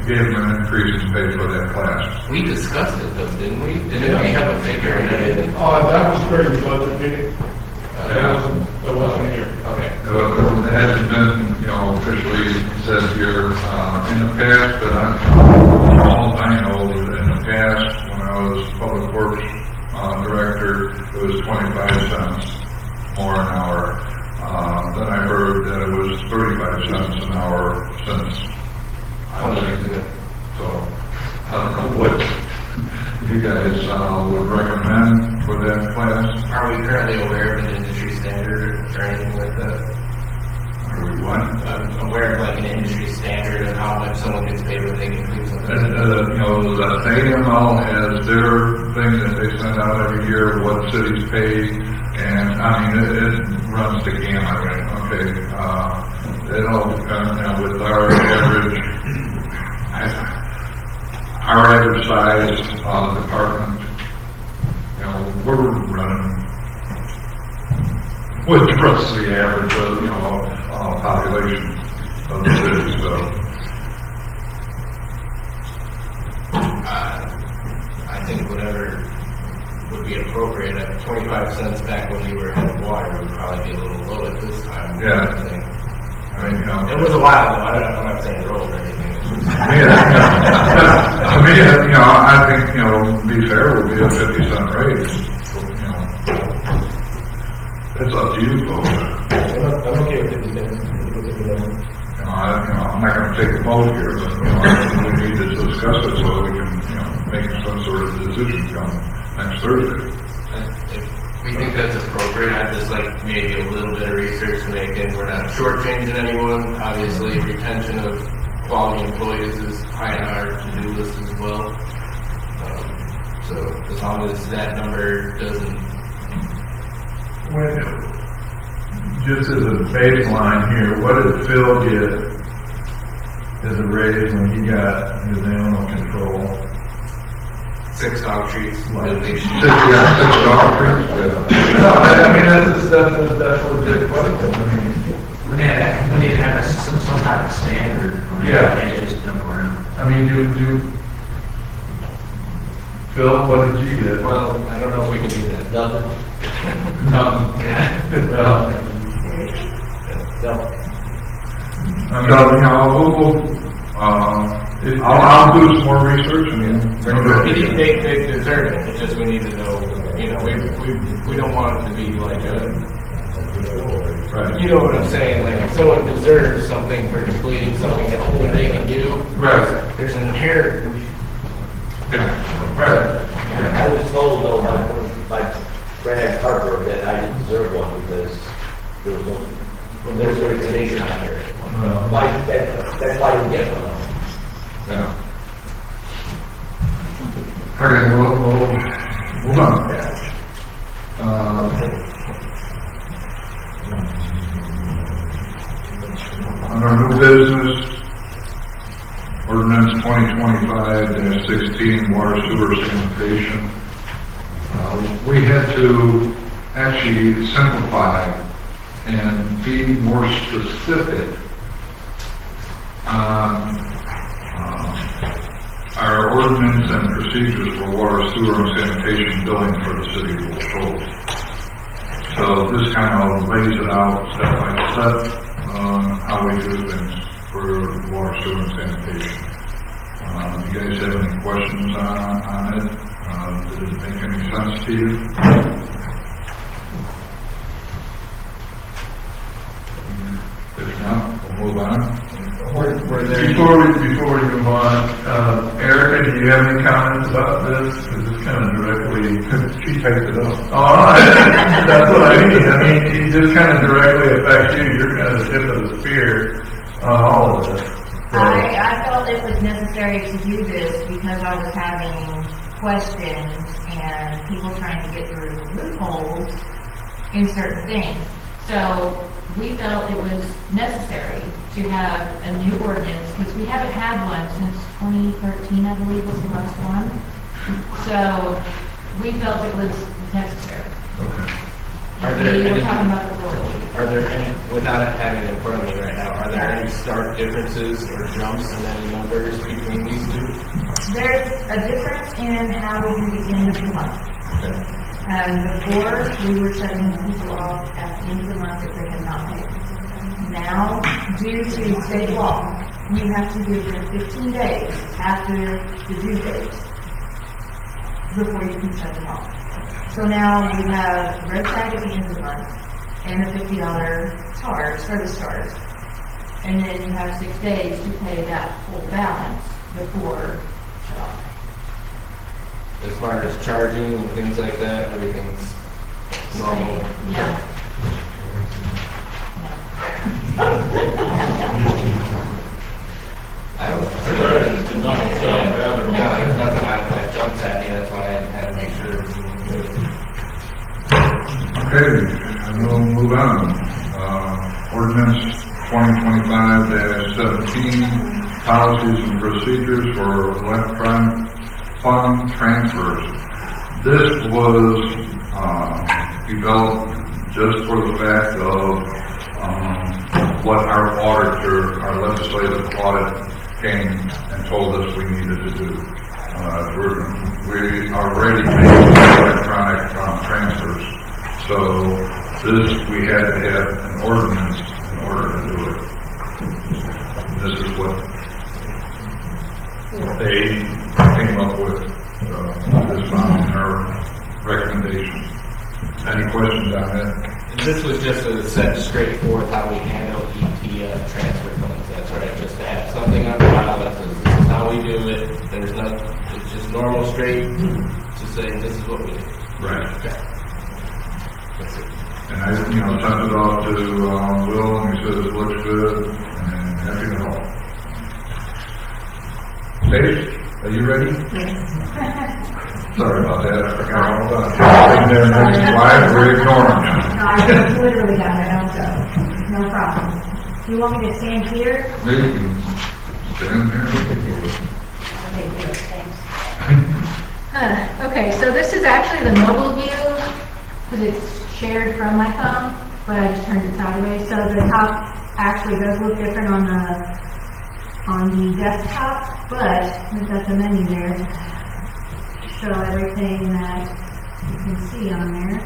gave him an increase in pay for that class. We discussed it though, didn't we? Didn't we have a figure in it? That was during the budget meeting. That wasn't here. Okay. It hasn't been, officially said here in the past, but all I know is in the past, when I was Public Works Director, it was 25 cents more an hour. Then I heard that it was 35 cents an hour since I was in it. So I don't know what you guys would recommend for that class. Are we currently aware of an industry standard or anything like that? Are we what? I'm aware of an industry standard of how much someone gets paid when they can do something. The AML has their thing that they send out every year, what cities pay, and I mean, it runs the gamut, right? Okay, it all depends, with our average size department, we're running with the rest of the average of, population of the city, so. I think whatever would be appropriate, at 25 cents back when you were ahead of water would probably be a little low at this time. Yeah. I think. I mean, you know. It was a while ago, I'm not saying you're old or anything. I mean, you know, I think, you know, be fair would be a 50-cent raise, you know. It's up to you, folks. I'm okay with 50 cents. I'm not gonna take the vote here, but, you know, I think we need to discuss it so we can, you know, make some sort of decision come next Thursday. If we think that's appropriate, I'd just like maybe a little bit of research to make it. We're not shortchanging anyone. Obviously, retention of quality employees is high on our to-do list as well. So as long as that number doesn't, Just as a baseline here, what did Phil get as a raise when he got his animal control? 6 dog treats, at least. $6. No, I mean, that's a legit question. I mean, We need to have some type of standard. Yeah. And just dump around. I mean, Phil, what did you get? Well, I don't know if we can do that. Nothing. I'm not, you know, I'll do some more research and They deserve it, it's just we need to know, you know, we don't want it to be like right. you know what I'm saying, like, if someone deserves something for completing something that only they can do. Right. There's an inherent, Right. I was told though by Brad Harper that I didn't deserve one because there was no military station out here. Why, that's why I didn't get one. Yeah. Okay, we'll move on. Under new business, ordinance 2025-16, water sewer sanitation. We had to actually simplify and be more specific on our ordinance and procedures for water, sewer, and sanitation billing for the city of Shoals. So this kind of lays it out step by step on how we do things for water, sewer, and sanitation. You guys have any questions on it? Did it make any sense to you? If not, we'll move on. Before we move on, Erica, do you have any comments about this? Because it's kind of directly, She typed it up. that's what I mean. I mean, it just kind of directly affects you. You're kind of the tip of the spear on all of this. So, I felt it was necessary to do this because I was having questions and people trying to get through loopholes in certain things. So we felt it was necessary to have a new ordinance, because we haven't had one since 2013, I believe was the last one. So we felt it was necessary. Are We there were any, talking about the board. are there any, without having it in front of me right now, are there any stark differences or jumps in any numbers between these two? There's a difference in how we do the end of the month. Before, we were shutting people off at the end of the month if they had not paid. Now, due to state law, you have to give them 15 days after the due date before you can shut them off. So now we have red tag at the end of the month and a $50 charge, service charge. And then you have 6 days to pay that full balance before shut off. As far as charging and things like that, everything's normal. Yeah. I don't know. No, there's nothing that jumps at me, that's why I had to make sure. Okay, and we'll move on. Ordinance 2025-17, policies and procedures for electronic fund transfers. This was developed just for the fact of what our auditor, our legislative audit came and told us we needed to do. We already made electronic transfers, so this, we had to have an ordinance in order to do it. This is what they came up with, this found in our recommendation. Any questions on that? And this was just a set straightforward how we handle ETF transfer funds, that's right, just to have something on file that says this is how we do it, there's no, it's just normal straight to say this is what we do. Right. Okay. That's it. And I, sent it off to, Will, and he said it looks good, and happy to help. Dave, are you ready? Sorry about that, I forgot all about it. Sitting there next to Wyatt, we're ignoring you. No, I just literally got it out, so, no problem. You want me to stand here? Maybe you can stand there. Okay, good, thanks. Okay, so this is actually the mobile view, because it's shared from my phone, but I just turned it sideways, so the top actually does look different on the desktop, but we've got the menu there to show everything that you can see on there.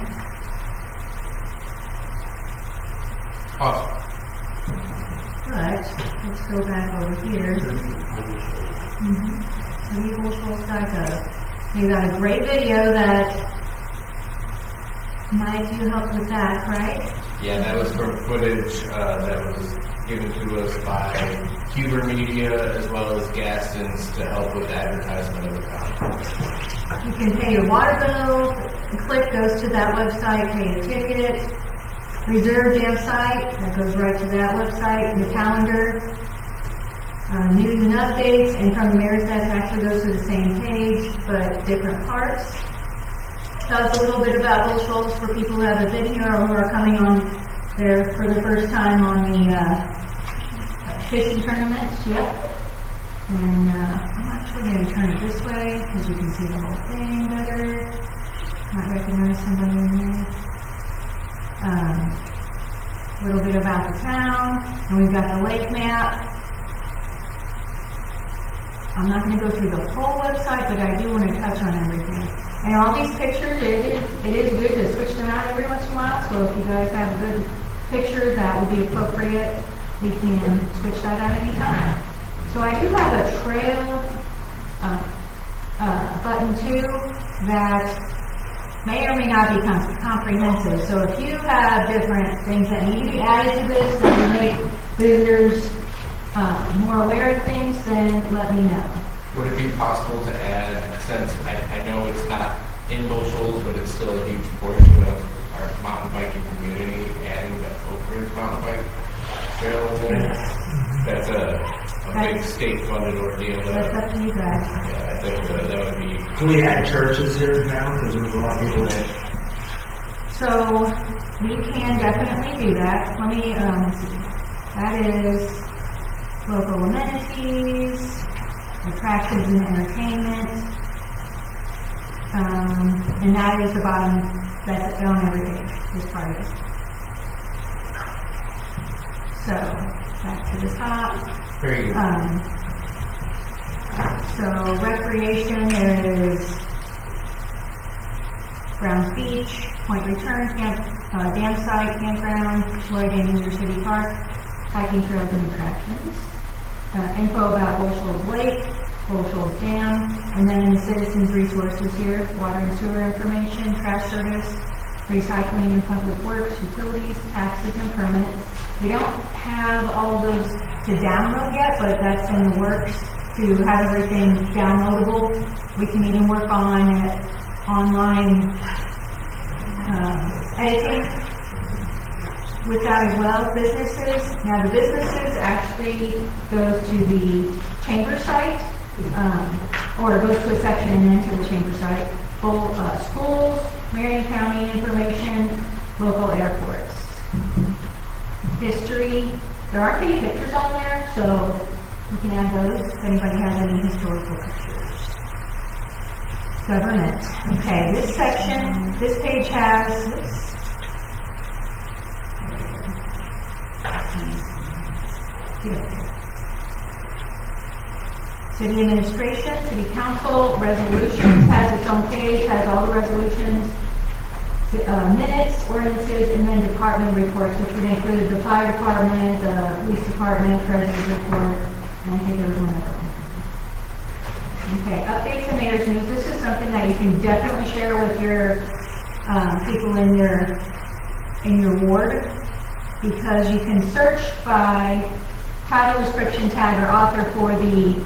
Awesome. But, let's go back over here. Shoals.gov. You got a great video that Mike, you helped with that, right? Yeah, that was from footage that was given to us by Huber Media as well as Gaston's to help with advertisement of the conference. You can pay your water bill, the click goes to that website, pay a ticket, reserve jam site, that goes right to that website, the calendar, news and updates, and from the mayor's desk actually goes to the same page, but different parts. Tells a little bit about Bull Shoals for people who haven't been here or who are coming on there for the first time on the fishing tournaments. Yep. And I'm actually going to turn it this way because you can see the whole thing better. Might recognize somebody in there. A little bit about the town, and we've got the lake map. I'm not going to go through the whole website, but I do want to touch on everything. And all these pictures, it is good to switch them out every once in a while, so if you guys have a good picture that would be appropriate, we can switch that out anytime. So I do have a trail button too that may or may not be comprehensive. So if you have different things that need to be added to this that will make visitors more aware of things, then let me know. Would it be possible to add, since I know it's not in Bull Shoals, but it's still a huge portion of our mountain biking community, adding the Oak Ridge mountain bike trail in there? That's a big state-funded ordeal. That's up to you guys. Yeah, I think that would be. Can we add churches here now, because there's a lot of people that... So we can definitely do that. Let me, let's see. That is local amenities, attractions and entertainment, and that is the bottom, that's on every page, this part of it. So, back to the top. Very good. So recreation, there is Browns Beach, Point Return, dam site, campground, Lloyd and Union City Park, hiking trails and attractions. Info about Bull Shoals Lake, Bull Shoals Dam, and then in the citizens resources here, water and sewer information, trash service, recycling and public works, utilities, taxes and permits. We don't have all of those to download yet, but that's in the works to have everything downloadable. We can even work on online editing with that as well. Businesses, now the businesses actually goes to the chamber site, or goes to a section and then to the chamber site. Full schools, Marion County information, local airports. History, there aren't any pictures on there, so you can add those if anybody has any historical pictures. Government. Okay, this section, this page has, City administration, city council, resolutions, has its own page, has all the resolutions, minutes, ordinances, and then department reports, which would include the fire department, the police department, treasurer's report, and I think there was one other one. Okay, updates and mayor's news. This is something that you can definitely share with your people in your ward, because you can search by title, description, tag, or author for the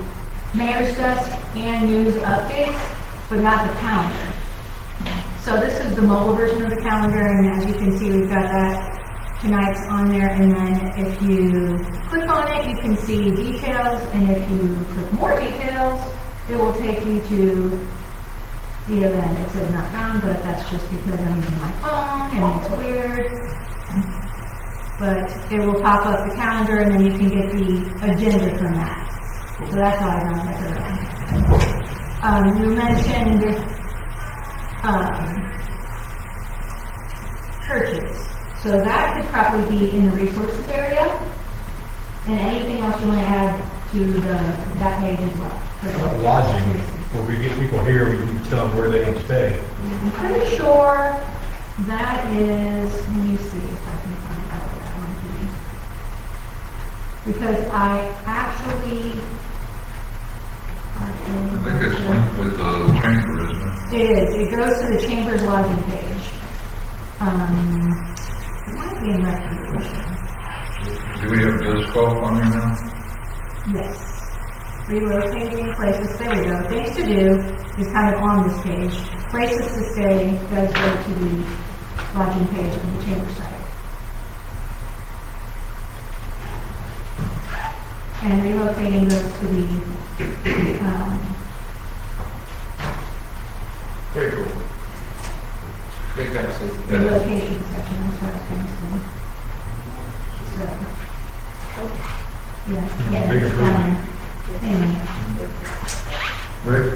mayor's desk and news updates, but not the calendar. So this is the mobile version of the calendar, and as you can see, we've got that tonight's on there, and then if you click on it, you can see details, and if you click more details, it will take you to the event. It says not found, but that's just because I'm using my phone, and it's weird. But it will pop up the calendar, and then you can get the agenda from that. So that's how I run it around. You mentioned churches. So that could probably be in the resources area. And anything else you want to add to that page as well. Lodging, where we get people here, we can tell them where they can stay. I'm pretty sure that is, let me see if I can find out what that might be. Because I actually, I think it's linked with the chamber, isn't it? it is, it goes to the chamber's lodging page. It might be in recreation. Do we have disc golf on here now? Yes. Relocating places, there we go. Things to do is kind of on this page. Places to stay does go to the lodging page on the chamber site. And relocating goes to the, Very cool. Big episode. relocation section, that's what I was going to say. So, yeah, Big it's improvement. anyway. Rick?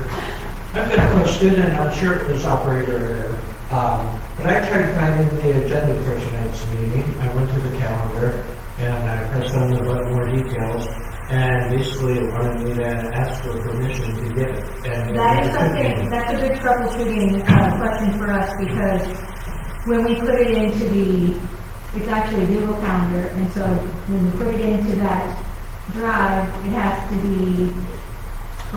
I've got a question, and I'm sure it was operator error. But I tried finding the agenda for tonight's meeting. I went to the calendar, and I pressed on the button more details, and basically it wanted me to ask for permission to get it. And That is something, that's a good troubleshooting question for us, because when we put it into it's actually a Google Calendar, and so when we put it into that drive, it has to be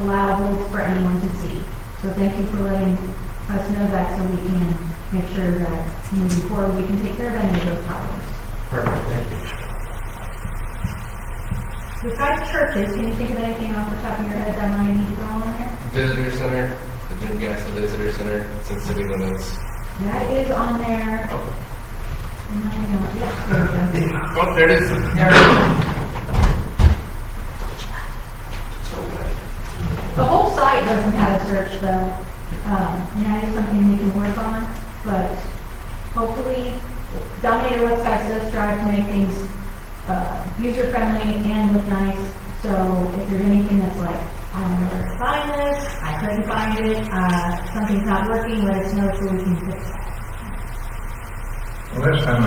allowable for anyone to see. So thank you for letting us know that, so we can make sure that moving forward, we can take care of any of those problems. Perfect, thank you. Besides churches, can you think of anything off the top of your head that might need to go on there? Visitor center, the Jim Gaston Visitor Center, it's in city limits. That is on there. And I don't- yeah, there we go. Oh, there it is. The whole site doesn't have a search though, and that is something we can work on, but hopefully, Dominator website does strive to make things, user-friendly and look nice, so if there's anything that's like, I don't know where to find this, I couldn't find it, something's not working, let us know so we can fix that. Well, last time I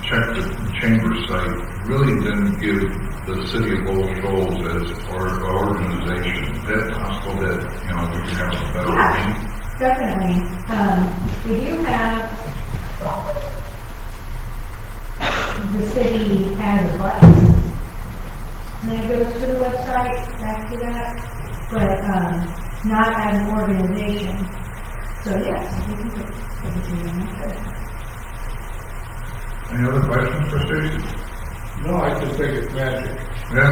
checked the chamber site, really didn't give the city of Old Shoals as our organization. Is that possible that, we can have a better name? Definitely. We do have, the city has a button. And then it goes to the website, back to that, but, not as an organization. So yes, we can put it in there. Any other questions for Stacy? No, I just think it's magic. Yeah?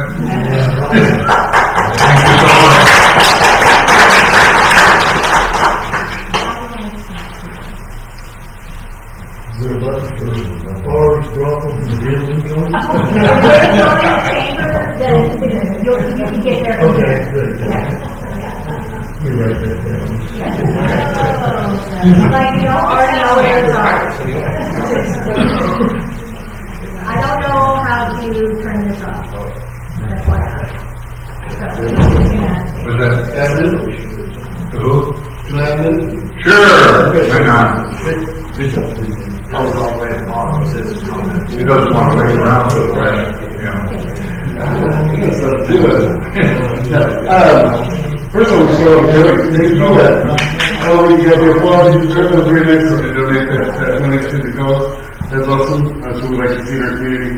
Is there a button for bars, brothels, and building joints? Then you can get there. Okay, good. You write that down. Like, you don't already know where it's are. I don't know how to turn this off. That's why. Was that? That's it? Who? Can I have it? Sure, hang on. I was all the way at the bottom, it says comment. He doesn't want to wait around for the right, First of all, so you know that. Oh, you got the applause, you deserve the 3 minutes to donate that money to the cause. That's awesome. That's what we like to see in our community.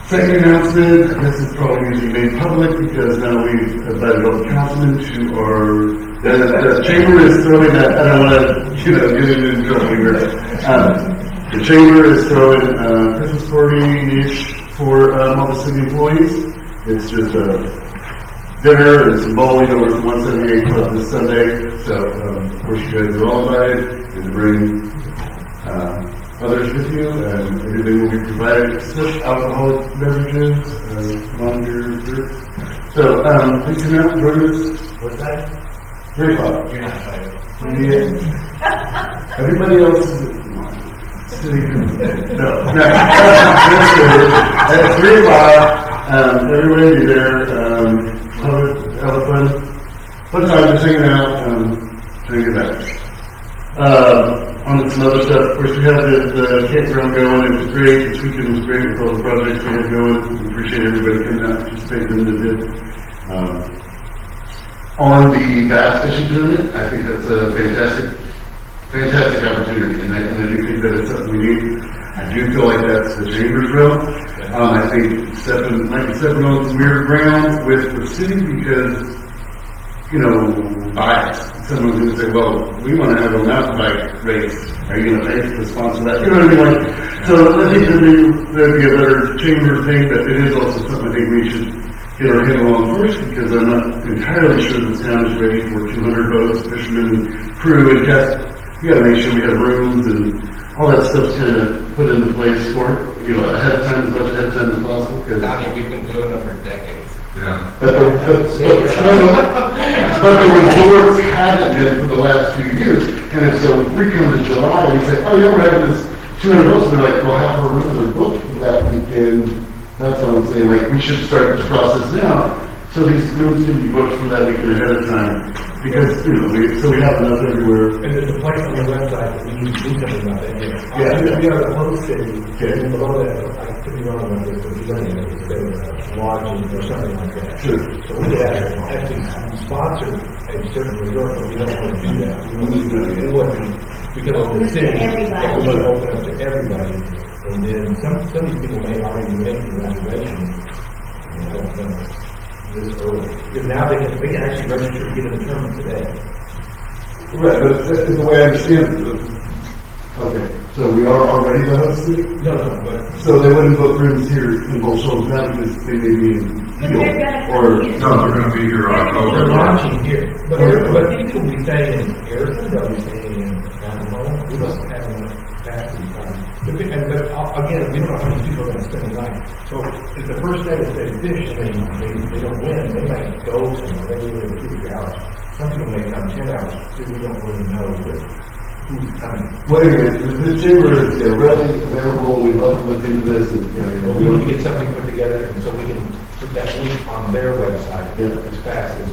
Second announcement, this is probably going to be made public because now we've invited all the councilmen to the chamber is throwing that, I don't want to, get in trouble here. The chamber is throwing a Christmas party-ish for all the city employees. It's just a dinner and some bowling over at 178 Club this Sunday. So, of course, you guys are all invited and bring others with you, and everything will be provided, except alcoholic beverages, monitors. So, please come out, join us. What's that? 3 o'clock. You're not excited. Yeah. Everybody else is sitting. No. At 3 o'clock, everybody will be there. Have fun. Fun time just hanging out, trying to get back. On some other stuff, of course, we have the campground going. It was great. This weekend was great with all the projects we had going. We appreciate everybody coming out and participating in the did. On the bass fishing tournament, I think that's a fantastic opportunity, and I do think that it's something we need. I do feel like that's the chamber's role. I think might be stepping on some weird ground with the city because, bias. Someone's going to say, well, we want to have a mountain bike race. Are you going to pay to sponsor that? You know what I mean? So I think there'd be a better chamber thing, but it is also something I think we should get our head along first, because I'm not entirely sure this town is ready for 200 boats, fishermen, crew, and cast. We got to make sure we have rooms and all that stuff's kind of put into place for it, ahead of time, as much ahead of time as possible. We've been doing it for decades. Yeah. But the resorts haven't been for the last few years, and if so, we come to July and we say, oh, yeah, we're having this 200 boats, and they're like, well, half our rooms are booked for that weekend. That's what I'm saying, we should start this process now, so these rooms can be booked for that weekend ahead of time, because, so we have enough everywhere. And there's a place on the website that we need to do something about that, yeah. Yeah. We are the host city, Okay. and below that, I could be wrong on this, but it's running, it's lodging or something like that. Sure. So we could actually sponsor a certain resort, but we don't want to do that. We need to, it wouldn't, because of the city, Everybody. we want to open up to everybody. And then some of these people may already make the reservation, this early. Because now they can actually register to get in the tournament today. Right, but that's the way I understand it. Okay, so we are already the host city? No, but. So they wouldn't book rooms here in Both Shoals now because they may be in Peel, or... No, they're going to be here October. They're launching here. But these will be staying in Harrison, they'll be staying in Alabama. We don't have enough capacity. But again, we don't know how many people are going to spend the night. So if the first day that they fish, they don't win, they might go somewhere, they live 2 hours. Some people may come 10 hours, so we don't really know who's coming. Wait a minute, the chamber is readily available, we'd love to look into this, and, We want to get something put together, and so we can put that link on their website as fast as.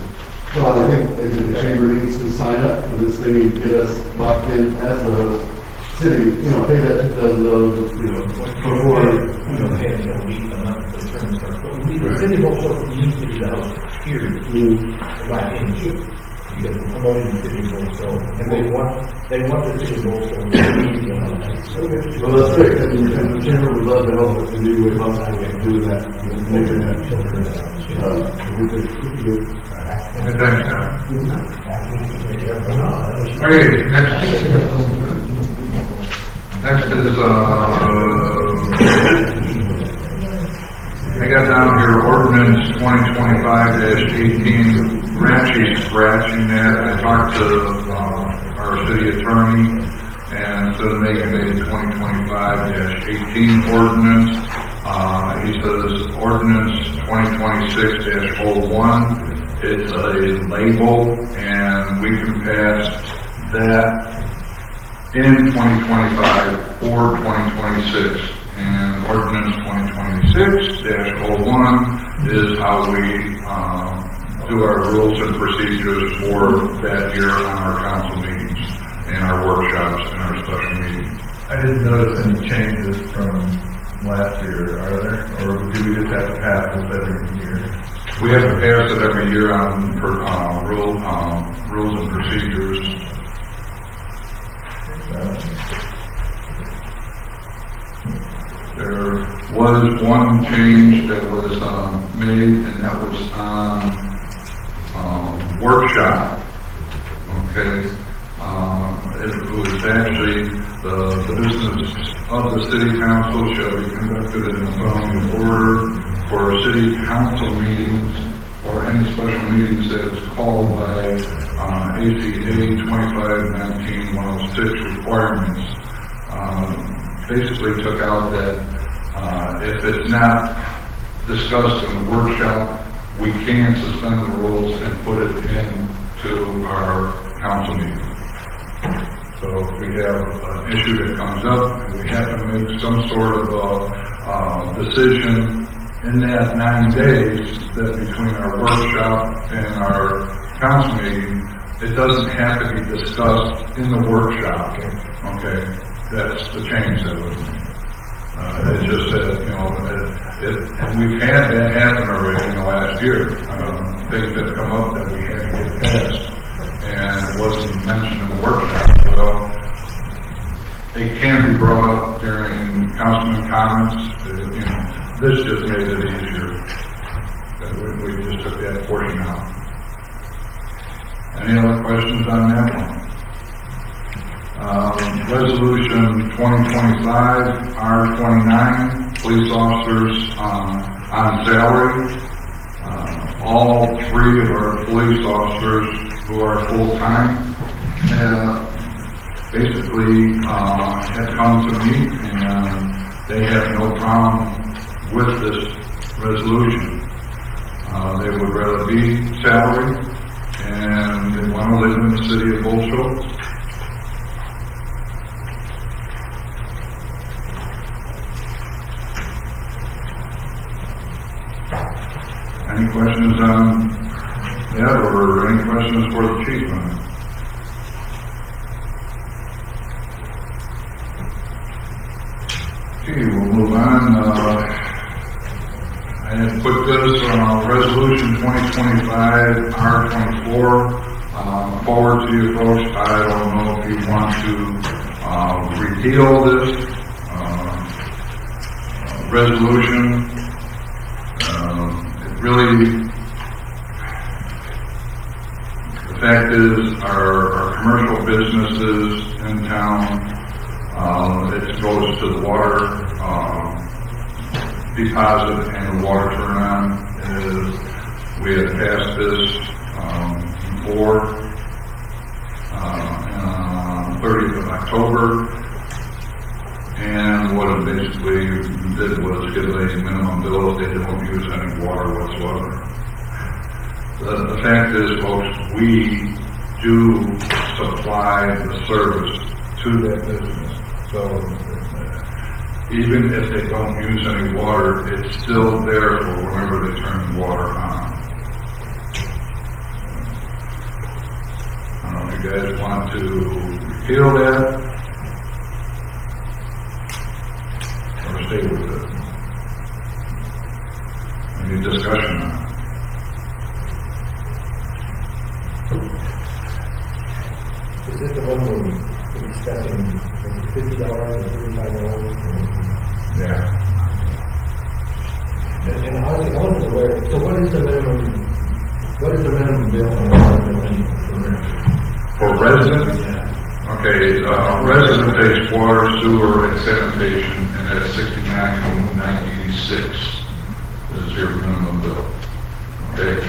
well, I think maybe the chamber needs to sign up for this thing and get us locked in as the host city, pay that $2,000, before. We don't pay until a month for the term starts. But the city also needs to be the host, period. Right in June. Because we're promoting the city bowl, so, and they want the city bowl, so we need to Well, that's great, and the chamber would love to help us in any way possible to do that, making that. And thanks, Tom. Okay, next is, I got down here ordinance 2025-18, Ratchy scratching that. I talked to our city attorney, and instead of making it a 2025-18 ordinance, he says ordinance 2026-01. It's a label, and we can pass that in 2025 or 2026. And ordinance 2026-01 is how we do our rules and procedures for that year on our council meetings and our workshops and our special meetings. I didn't notice any changes from last year, are there? Or do we just have to pass this every year? We have to pass it every year on, rules and procedures. There was one change that was, made, and that was on, workshop. Okay, it was actually, the business of the city council shall be conducted in the following order for city council meetings or any special meetings that is called by, ACA 2519-106 requirements. Basically took out that, if it's not discussed in the workshop, we can suspend the rules and put it into our council meeting. So if we have an issue that comes up, and we have to make some sort of a decision in that 9 days that between our workshop and our council meeting, it doesn't have to be discussed in the workshop. Okay, that's the change that was made. It just said, you know, and we've had that happen already in the last year. Things that come up that we had to get passed, and it wasn't mentioned in the workshop. So it can be brought up during councilman comments. You know, this just made it easier. We just took that portion out. Any other questions on that one? Resolution 2025 R29, police officers on salary. All three of our police officers who are full-time basically have come to me, and they have no problem with this resolution. They would rather be salary, and they want to live in the city of Shoals. Any questions on that, or any questions for the chief on it? Okay, we'll move on. I have put this resolution 2025 R24 forward to you folks. I don't know if you want to repeal this resolution. Really, the fact is, our commercial businesses in town, it goes to the water deposit and the water turn on. We had passed this before on 30th of October. And what it basically did was give a minimum bill if they don't use any water whatsoever. The fact is, folks, we do supply the service to that business. So even if they don't use any water, it's still there for whenever they turn the water on. I don't know if you guys want to repeal that. Stay with it. Any discussion on it? Is this the one we're discussing, $50 or $35? Yeah. And I was aware, so what is the minimum bill on water For residents? Okay, resident pays water, sewer, and sanitation, and that's $69.96 is your minimum bill. Okay,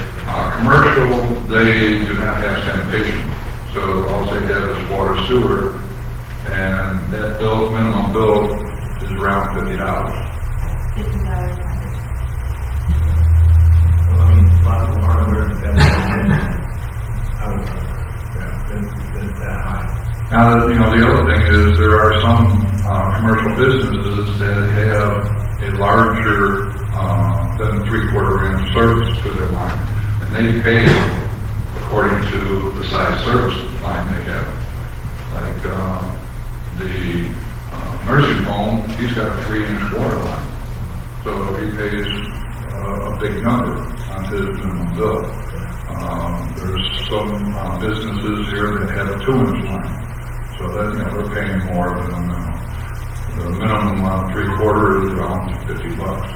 commercial, they do not have sanitation, so all they have is water, sewer, and that bill, minimum bill, is around $50. $50. Well, I mean, a lot of people aren't aware that that's that high. Now, you know, the other thing is there are some commercial businesses that have a larger than 3/4 inch service to their line, and they pay according to the size service line they have. Like the nursing home, he's got a 3-inch water line. So he pays a big number on his minimum bill. There's some businesses here that have a 2-inch line, so that, they're paying more than the minimum. The minimum 3/4 is around $50.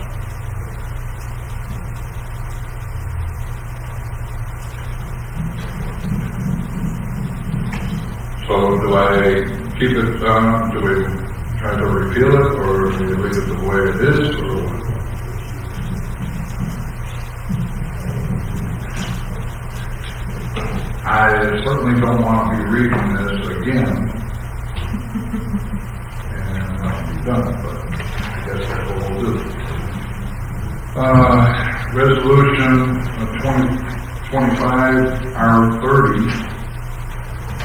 So do I keep it, do we try to repeal it, or do we leave it the way it is, or what? I certainly don't want to be reading this again, and not be done, but I guess that's what we'll do. Resolution 2025-R30.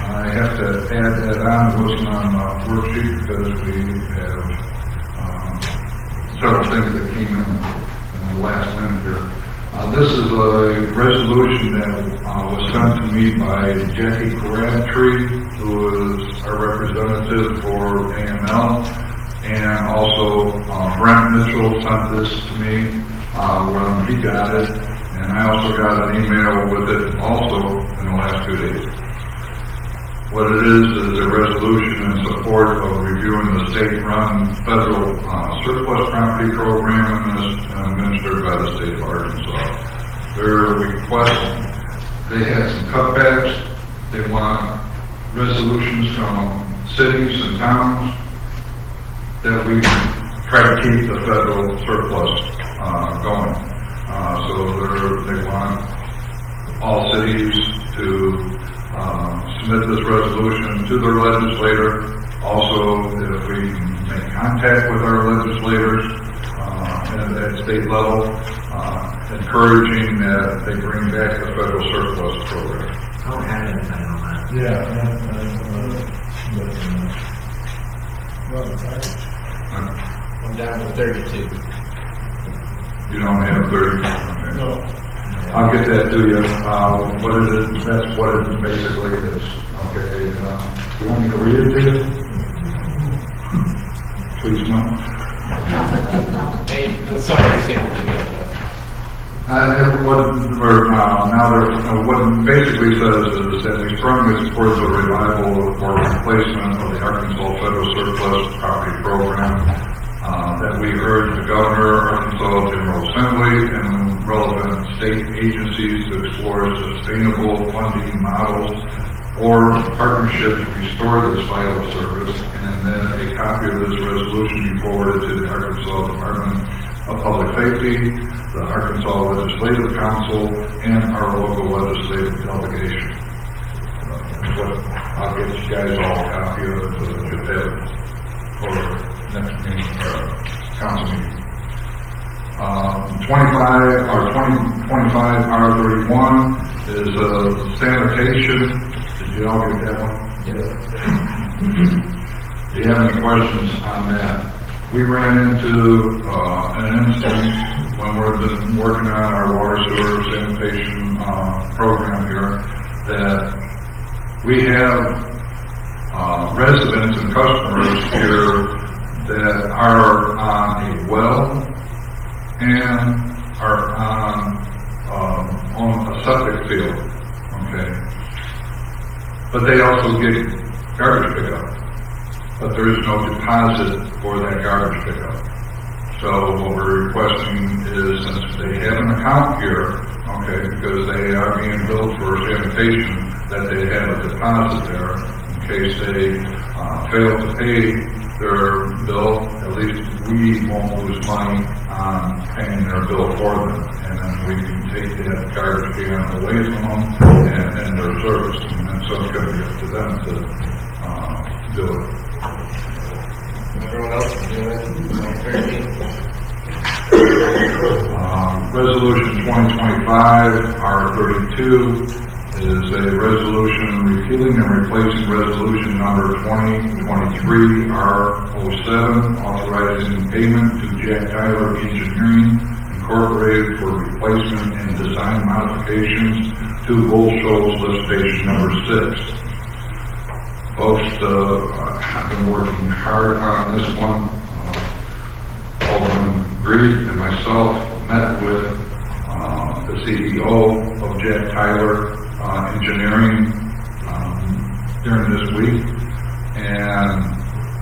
I have to add that on, it wasn't on the worksheet because we have several things that came in the last minute here. This is a resolution that was sent to me by Jackie Crabtree, who is our representative for AML, and also Brent Mitchell sent this to me when he got it, and I also got an email with it also in the last 2 days. What it is a resolution in support of reviewing the state-run federal surplus property program administered by the state of Arkansas. Their request, they had some cutbacks. They want resolutions from cities and towns that we try to keep the federal surplus going. So they want all cities to submit this resolution to their legislator. Also, if we can make contact with our legislators at state level, encouraging that they bring back the federal surplus program. I don't have anything on that. Yeah. I'm down to 32. You don't have 30? Okay. No. I'll get that to you. What it is, that's what it basically is. Okay. You want me to read it to you? Please no. Hey, sorry, I can't do What it basically says is that we strongly support the revival or replacement of the Arkansas Federal Surplus Property Program, that we urge the Governor, Arkansas General Assembly, and relevant state agencies to explore sustainable funding models or partnerships to restore this vital service, and then a copy of this resolution be forwarded to the Arkansas Department of Public Safety, the Arkansas Legislative Council, and our local legislative delegation. I'll get you guys all a copy of it so that you have it for next meeting, council meeting. 2025-R31 is sanitation. Did you all get that one? Yes. Do you have any questions on that? We ran into an instance when we've been working on our water sewer sanitation program here that we have residents and customers here that are on a well and are on a septic field, okay? But they also get garbage pickup, but there is no deposit for that garbage pickup. So what we're requesting is, since they have an account here, okay, because they are being billed for sanitation, that they have a deposit there in case they fail to pay their bill. At least we won't lose money on paying their bill for them, and then we can take that garbage can away from them and their service, and so it's going to be up to them to do it. Everyone else is doing it. 13. Resolution 2025-R32 is a resolution repealing and replacing resolution number 2023-R07, authorizing payment to Jack Tyler Engineering Incorporated for replacement and design modifications to Shoals lift station number 6. Folks, I've been working hard on this one. Alderman agreed and myself met with the CEO of Jack Tyler Engineering during this week, and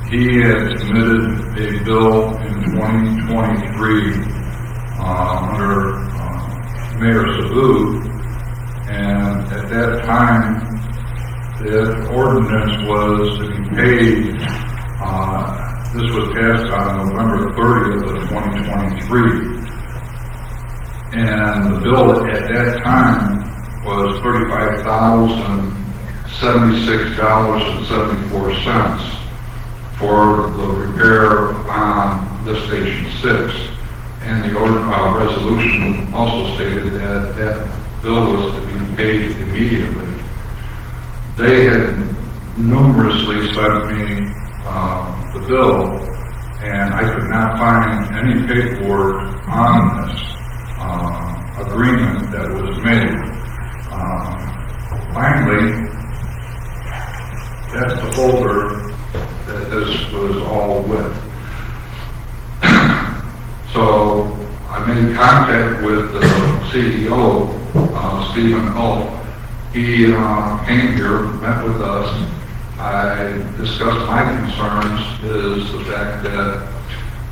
he had submitted a bill in 2023 under Mayor Sabu, and at that time, the ordinance was to be paid, this was passed on November 30th of 2023, and the bill at that time was $35,076.74 for the repair on lift station 6. And the resolution also stated that that bill was to be paid immediately. They had numerously sent me the bill, and I could not find any paperwork on this agreement that was made. Finally, that's the folder that this was all with. So I made contact with the CEO, Stephen Ulf. He came here, met with us. I discussed my concerns is the fact that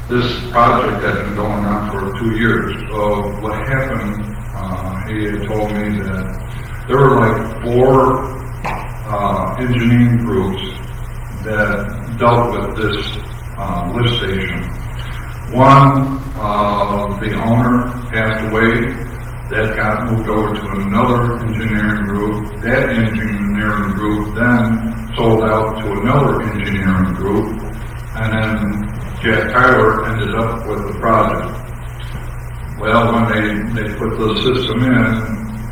this project had been going on for 2 years. So what happened, he had told me that there were like 4 engineering groups that dealt with this lift station. One, the owner passed away. That got moved over to another engineering group. That engineering group then sold out to another engineering group, and then Jack Tyler ended up with the project. Well, when they put the system in,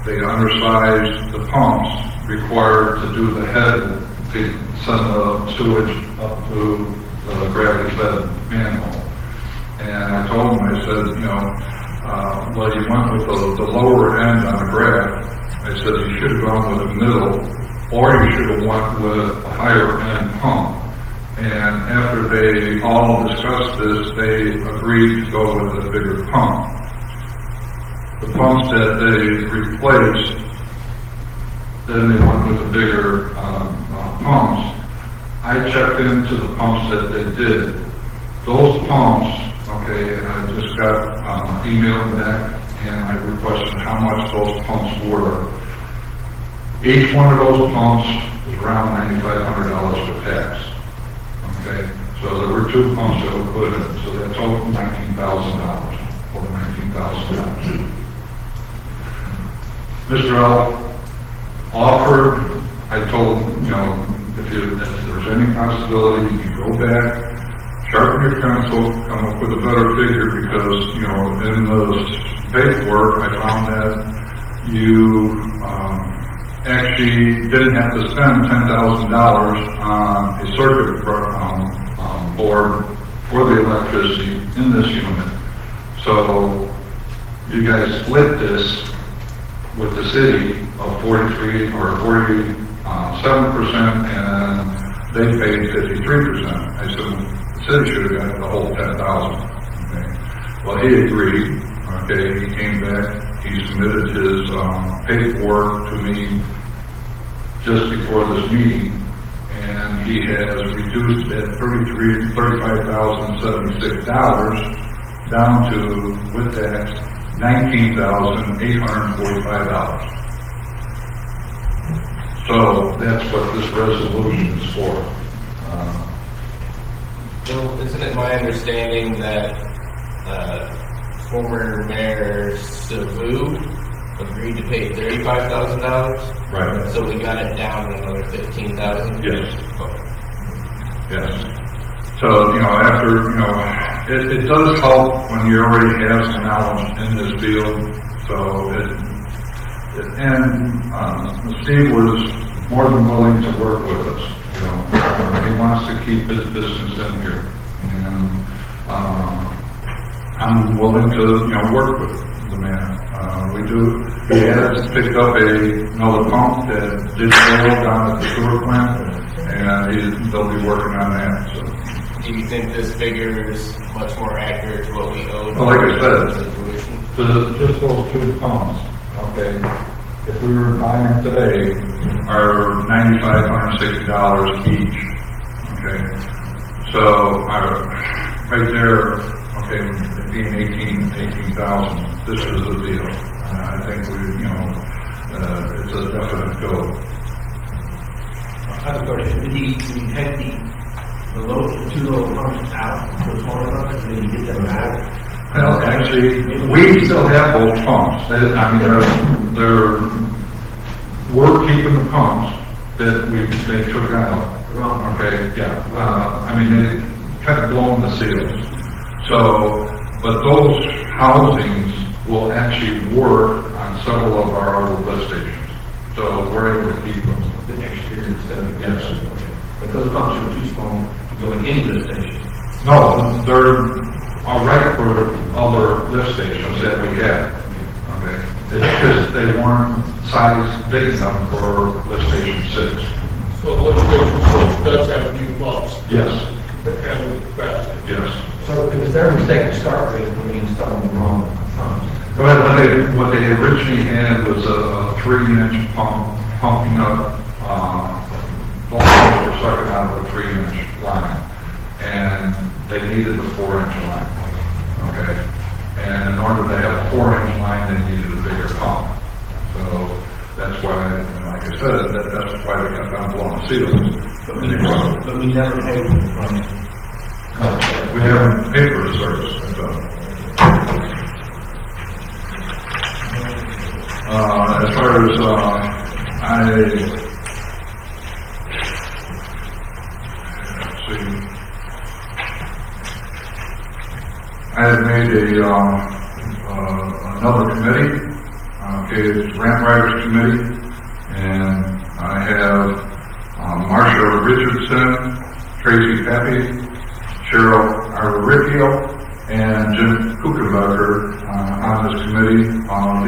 they undersized the pumps required to do the head to send the sewage up to the gravity-fed manhole. And I told him, I said, you know, well, you went with the lower end on the graph. I said, you should have gone with the middle, or you should have went with a higher end pump. And after they all discussed this, they agreed to go with a bigger pump. The pumps that they replaced, then they went with the bigger pumps. I checked into the pumps that they did. Those pumps, okay, and I just got email back, and I requested how much those pumps were. Each one of those pumps was around $9,500 for tax. Okay, so there were 2 pumps that were put in, so that totaled $19,000, over $19,000. Mr. L offered, I told him, you know, if there's any possibility, you can go back, sharpen your pencil, come up with a better figure, because, you know, in the paperwork, I found that you actually didn't have to spend $10,000 on a circuit board for the electricity in this unit. So you guys split this with the city of 43 or 47%, and they paid 53%. I said, the city should have got the whole $10,000. Okay. Well, he agreed. Okay, he came back. He submitted his paperwork to me just before this meeting, and he has reduced that $35,076 down to, with tax, $19,845. So that's what this resolution is for. Well, isn't it my understanding that former Mayor Sabu agreed to pay $35,000? Right. So we got it down to another $15,000? Yes. Okay. Yes. So, you know, after, you know, it does help when you already have some knowledge in this field. So Steve was more than willing to work with us. You know, he wants to keep his business in here, and I'm willing to, you know, work with the man. He has picked up another pump that did fail down at the sewer plant, and they'll be working on that. So do you think this figure is much more accurate to what we owe? Well, like I said, Situation? just those 2 pumps, okay? If we were buying them today, are $9,560 each, okay? So, right there, okay, it being 18,000, this is the deal. I think it's a definite go. I have a question. Did you take the 2 little pumps out, the smaller pumps, and then you get them back? Well, actually, we still have both pumps. We're keeping the pumps that they took out. Okay, yeah. They kind of blown the seals. So, but those housings will actually work on several of our other lift stations. So we're able to keep them. The next year instead of... Yes. But those pumps are too small going into the station. No, they're all right for other lift stations that we have. Okay, it's because they weren't size big enough for lift station 6. So the legislation does have new pumps. Yes, That handle it faster. yes. So it was their mistake to start with when we installed the wrong pumps. What they originally had was a 3-inch pump pumping up, voltage were sucking out of a 3-inch line. And they needed a 4-inch line, okay? And in order to have a 4-inch line, they needed a bigger pump. So that's why, like I said, that's why they kept on blowing seals. But we never paid for the pump. We haven't paid for the service, as far as, let's see. I had made another committee, it's Ramp Riders Committee, and I have Marcia Richardson, Tracy Pepe, Cheryl Arricchio, and Jim Kuchenbecker on this committee.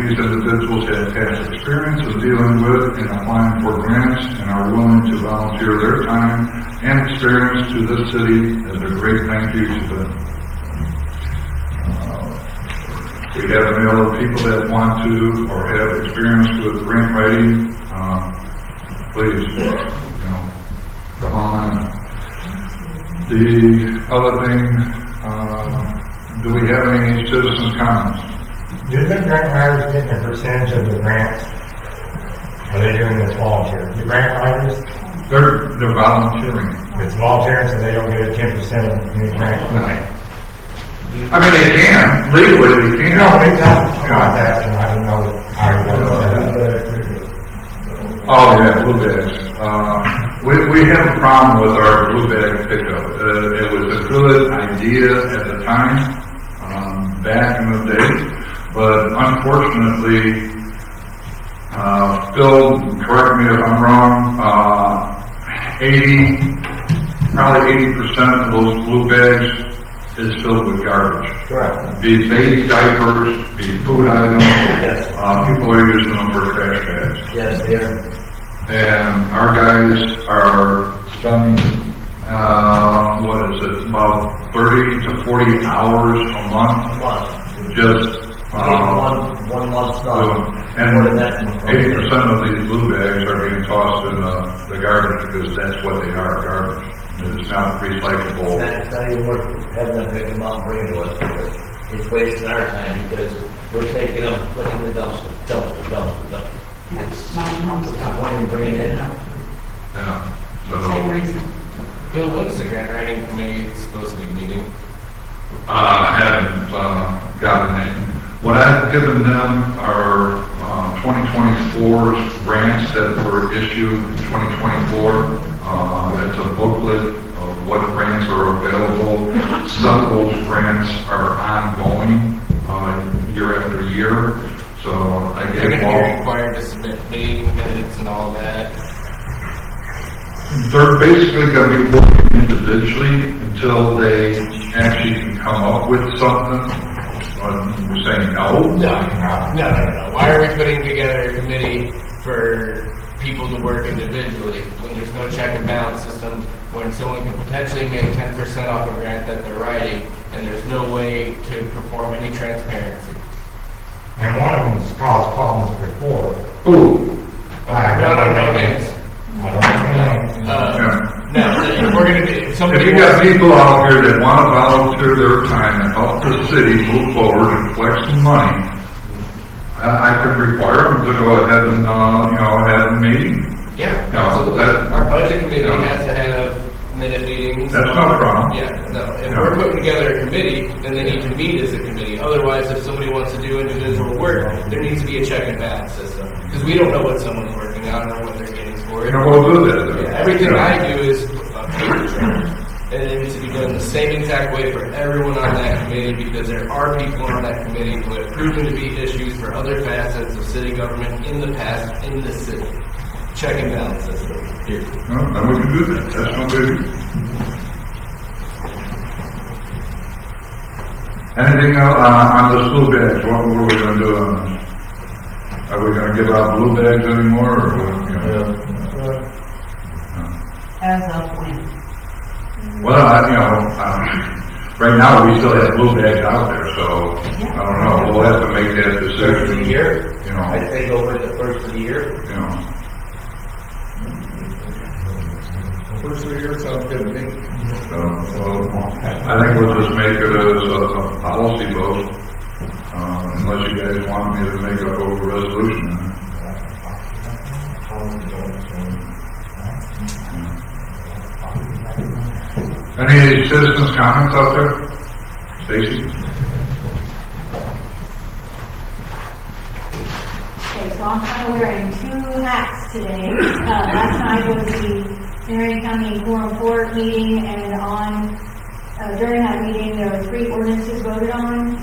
These individuals have past experience of dealing with and applying for grants and are willing to volunteer their time and experience to this city as a great thank you to them. We have any other people that want to or have experience with grant writing, please, come on. The other thing, do we have any citizen comments? Do the grant writers get a percentage of the grants? Are they doing this volunteer? The grant writers, They're volunteering. it's volunteering, so they don't get a 10% of the grant. No. I mean, they can, legally they can. No, we got that, and I don't know how you want to. Oh, yeah, blue bags. We have a problem with our blue bag pickup. It was a good idea at the time, back in the day, but unfortunately, Phil, correct me if I'm wrong, probably 80% of those blue bags is filled with garbage. Correct. Be baby diapers, be food items. Yes. People are using them for trash bags. Yes, they are. And our guys are spending, what is it, about 30 to 40 hours a month. Just, one month's done. and 80% of these blue bags are being tossed in the garbage because that's what they are, garbage. It's not recyclable. That's not even worth having them pick them up and bring them to us, because it's wasting our time, because we're taking them, putting them in the dumpster. It's not wanting to bring it in. Yeah. Same So, reason. Bill, what's the grant writing committee supposed to be meeting? I haven't gotten it. What I've given them are 2024's grants that were issued in 2024. It's a booklet of what grants are available. Some of those grants are ongoing year after year. So I They're gave going to all. be required to submit meeting minutes and all that. They're basically going to be working individually until they actually can come up with something. We're saying no. No. Why are we putting together a committee for people to work individually when there's no check and balance system when someone can potentially make 10% off a grant that they're writing, and there's no way to perform any transparency. And one of them's caused problems before. Ooh, No names. Now, if we're gonna be, if If somebody you got wants, people out here that want to volunteer their time and help the city move forward and collect some money, I can require them to go ahead and, have a meeting. yeah, No, absolutely. that- Our budget committee no. has to have minute meetings. That's not a problem. Yeah, no, if No. we're putting together a committee, then they need to meet as a committee. Otherwise, if somebody wants to do individual work, there needs to be a check and balance system. Because we don't know what someone's working on or what they're getting for it. We'll do that. Yeah, everything I do is a paper trail. And it needs to be done the same exact way for everyone on that committee, because there are people on that committee who have proven to be issues for other facets of city government in the past in the city. Check and balance system, period. No, then we can do that. That's no big. Anything else on the blue bags? What were we gonna do on this? Are we gonna give out blue bags anymore, or what? As of when? Well, right now, we still have blue bags out there, so, I don't know, we'll have to make that First of decision. the year, You know, I'd say go for the first of the year. you know. First of the year sounds good to me. So, I think we'll just make it as a policy vote, unless you guys want me to make a whole resolution. Any citizens' comments out there? Stacy? Okay, so I'm kind of wearing two hats today. Last night was the Marion County Quorum Court meeting, and during that meeting, there were 3 ordinances voted on,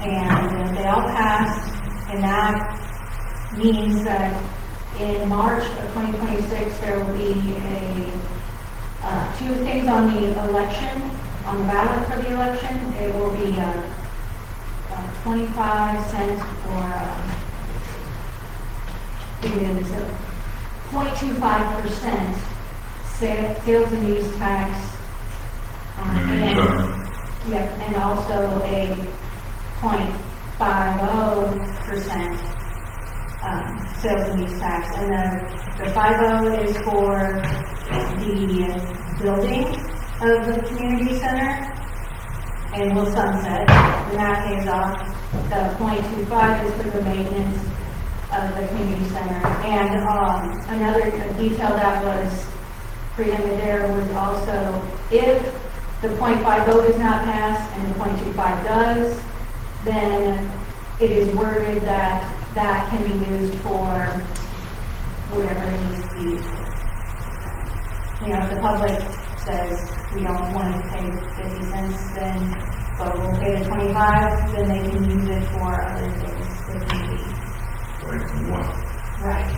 and they all passed, and that means that in March of 2026, there will be two things on the election, on the ballot for the election. It will be 25 cents for, it is 0.25% sales and use tax. And also a 0.50% sales and use tax. And the 50 is for the building of the community center, and will sunset when that pays off. The 0.25 is for the maintenance of the community center. And another detail that was presented there was also, if the 0.5 vote is not passed and the 0.25 does, then it is worded that that can be used for whatever it needs to be used for. If the public says we don't want to pay 50 cents, then, but we'll pay the 25, then they can use it for other things if need be. Like what? Right.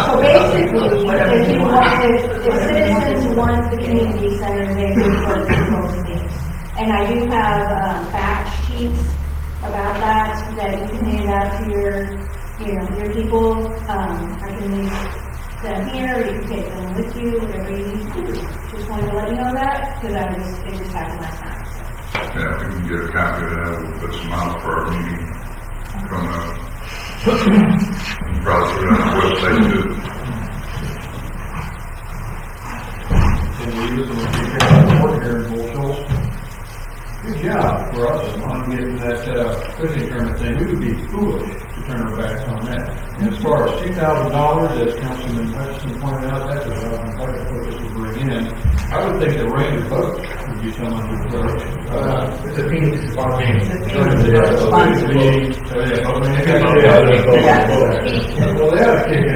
So basically, if citizens want the community center, they refer to those things. And I do have fact sheets about that you can hand out to your people. I can leave them here, you can take them with you, whatever you need to do. Just wanted to let you know that, because it just happened last night. So. Yeah, if we can get a copy of that, we'll put some out for our meeting coming up. Probably put it on the website too. Can we use them if we can work here in Shoals? Good job for us on getting that fishing tournament thing. We would be foolish to turn our backs on that. And as far as $2,000, as Councilman Hutchinson pointed out, that's a rough and hard approach to bring in. I would think the Ranger boat would be someone who approach. It's a Phoenix spontaneous. Well, they have a kick in it.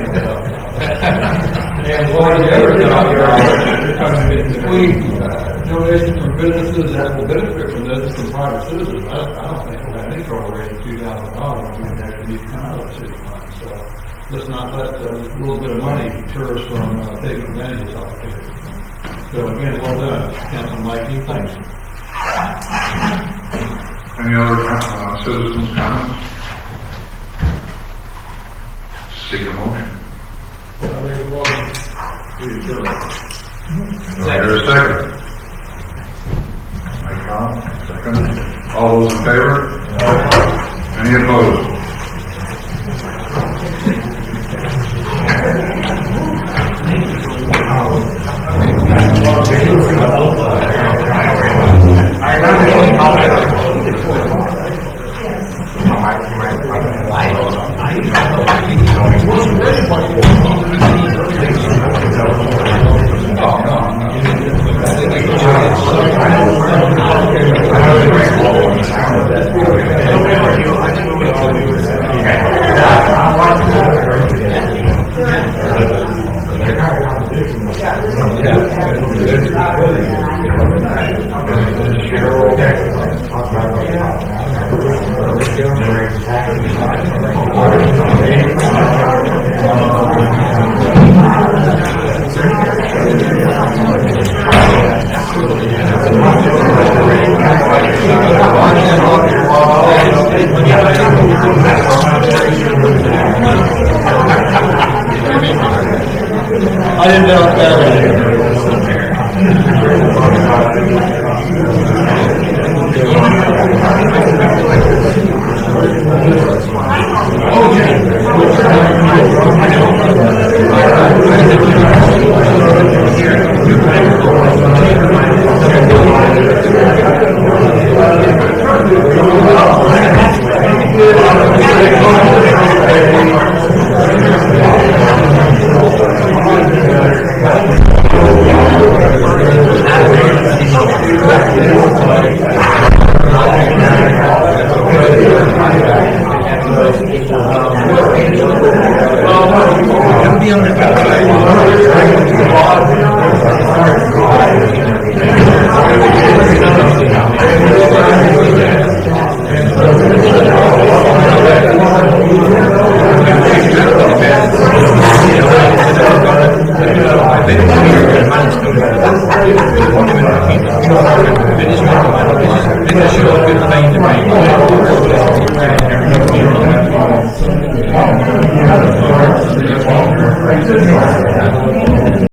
And one of the other jobs in between donations from businesses that will benefit from this from private citizens. I don't think we'll have any trouble raising $2,000 when it actually needs to come out of city funds. So let's not let a little bit of money deter us from taking advantage of this opportunity. So again, well done, Councilman Mikey. Thanks. Any other citizens' comments? Seek a motion. Do I hear a second? Mike Collins, second. All those in favor? Any opposed? I didn't know if that Management.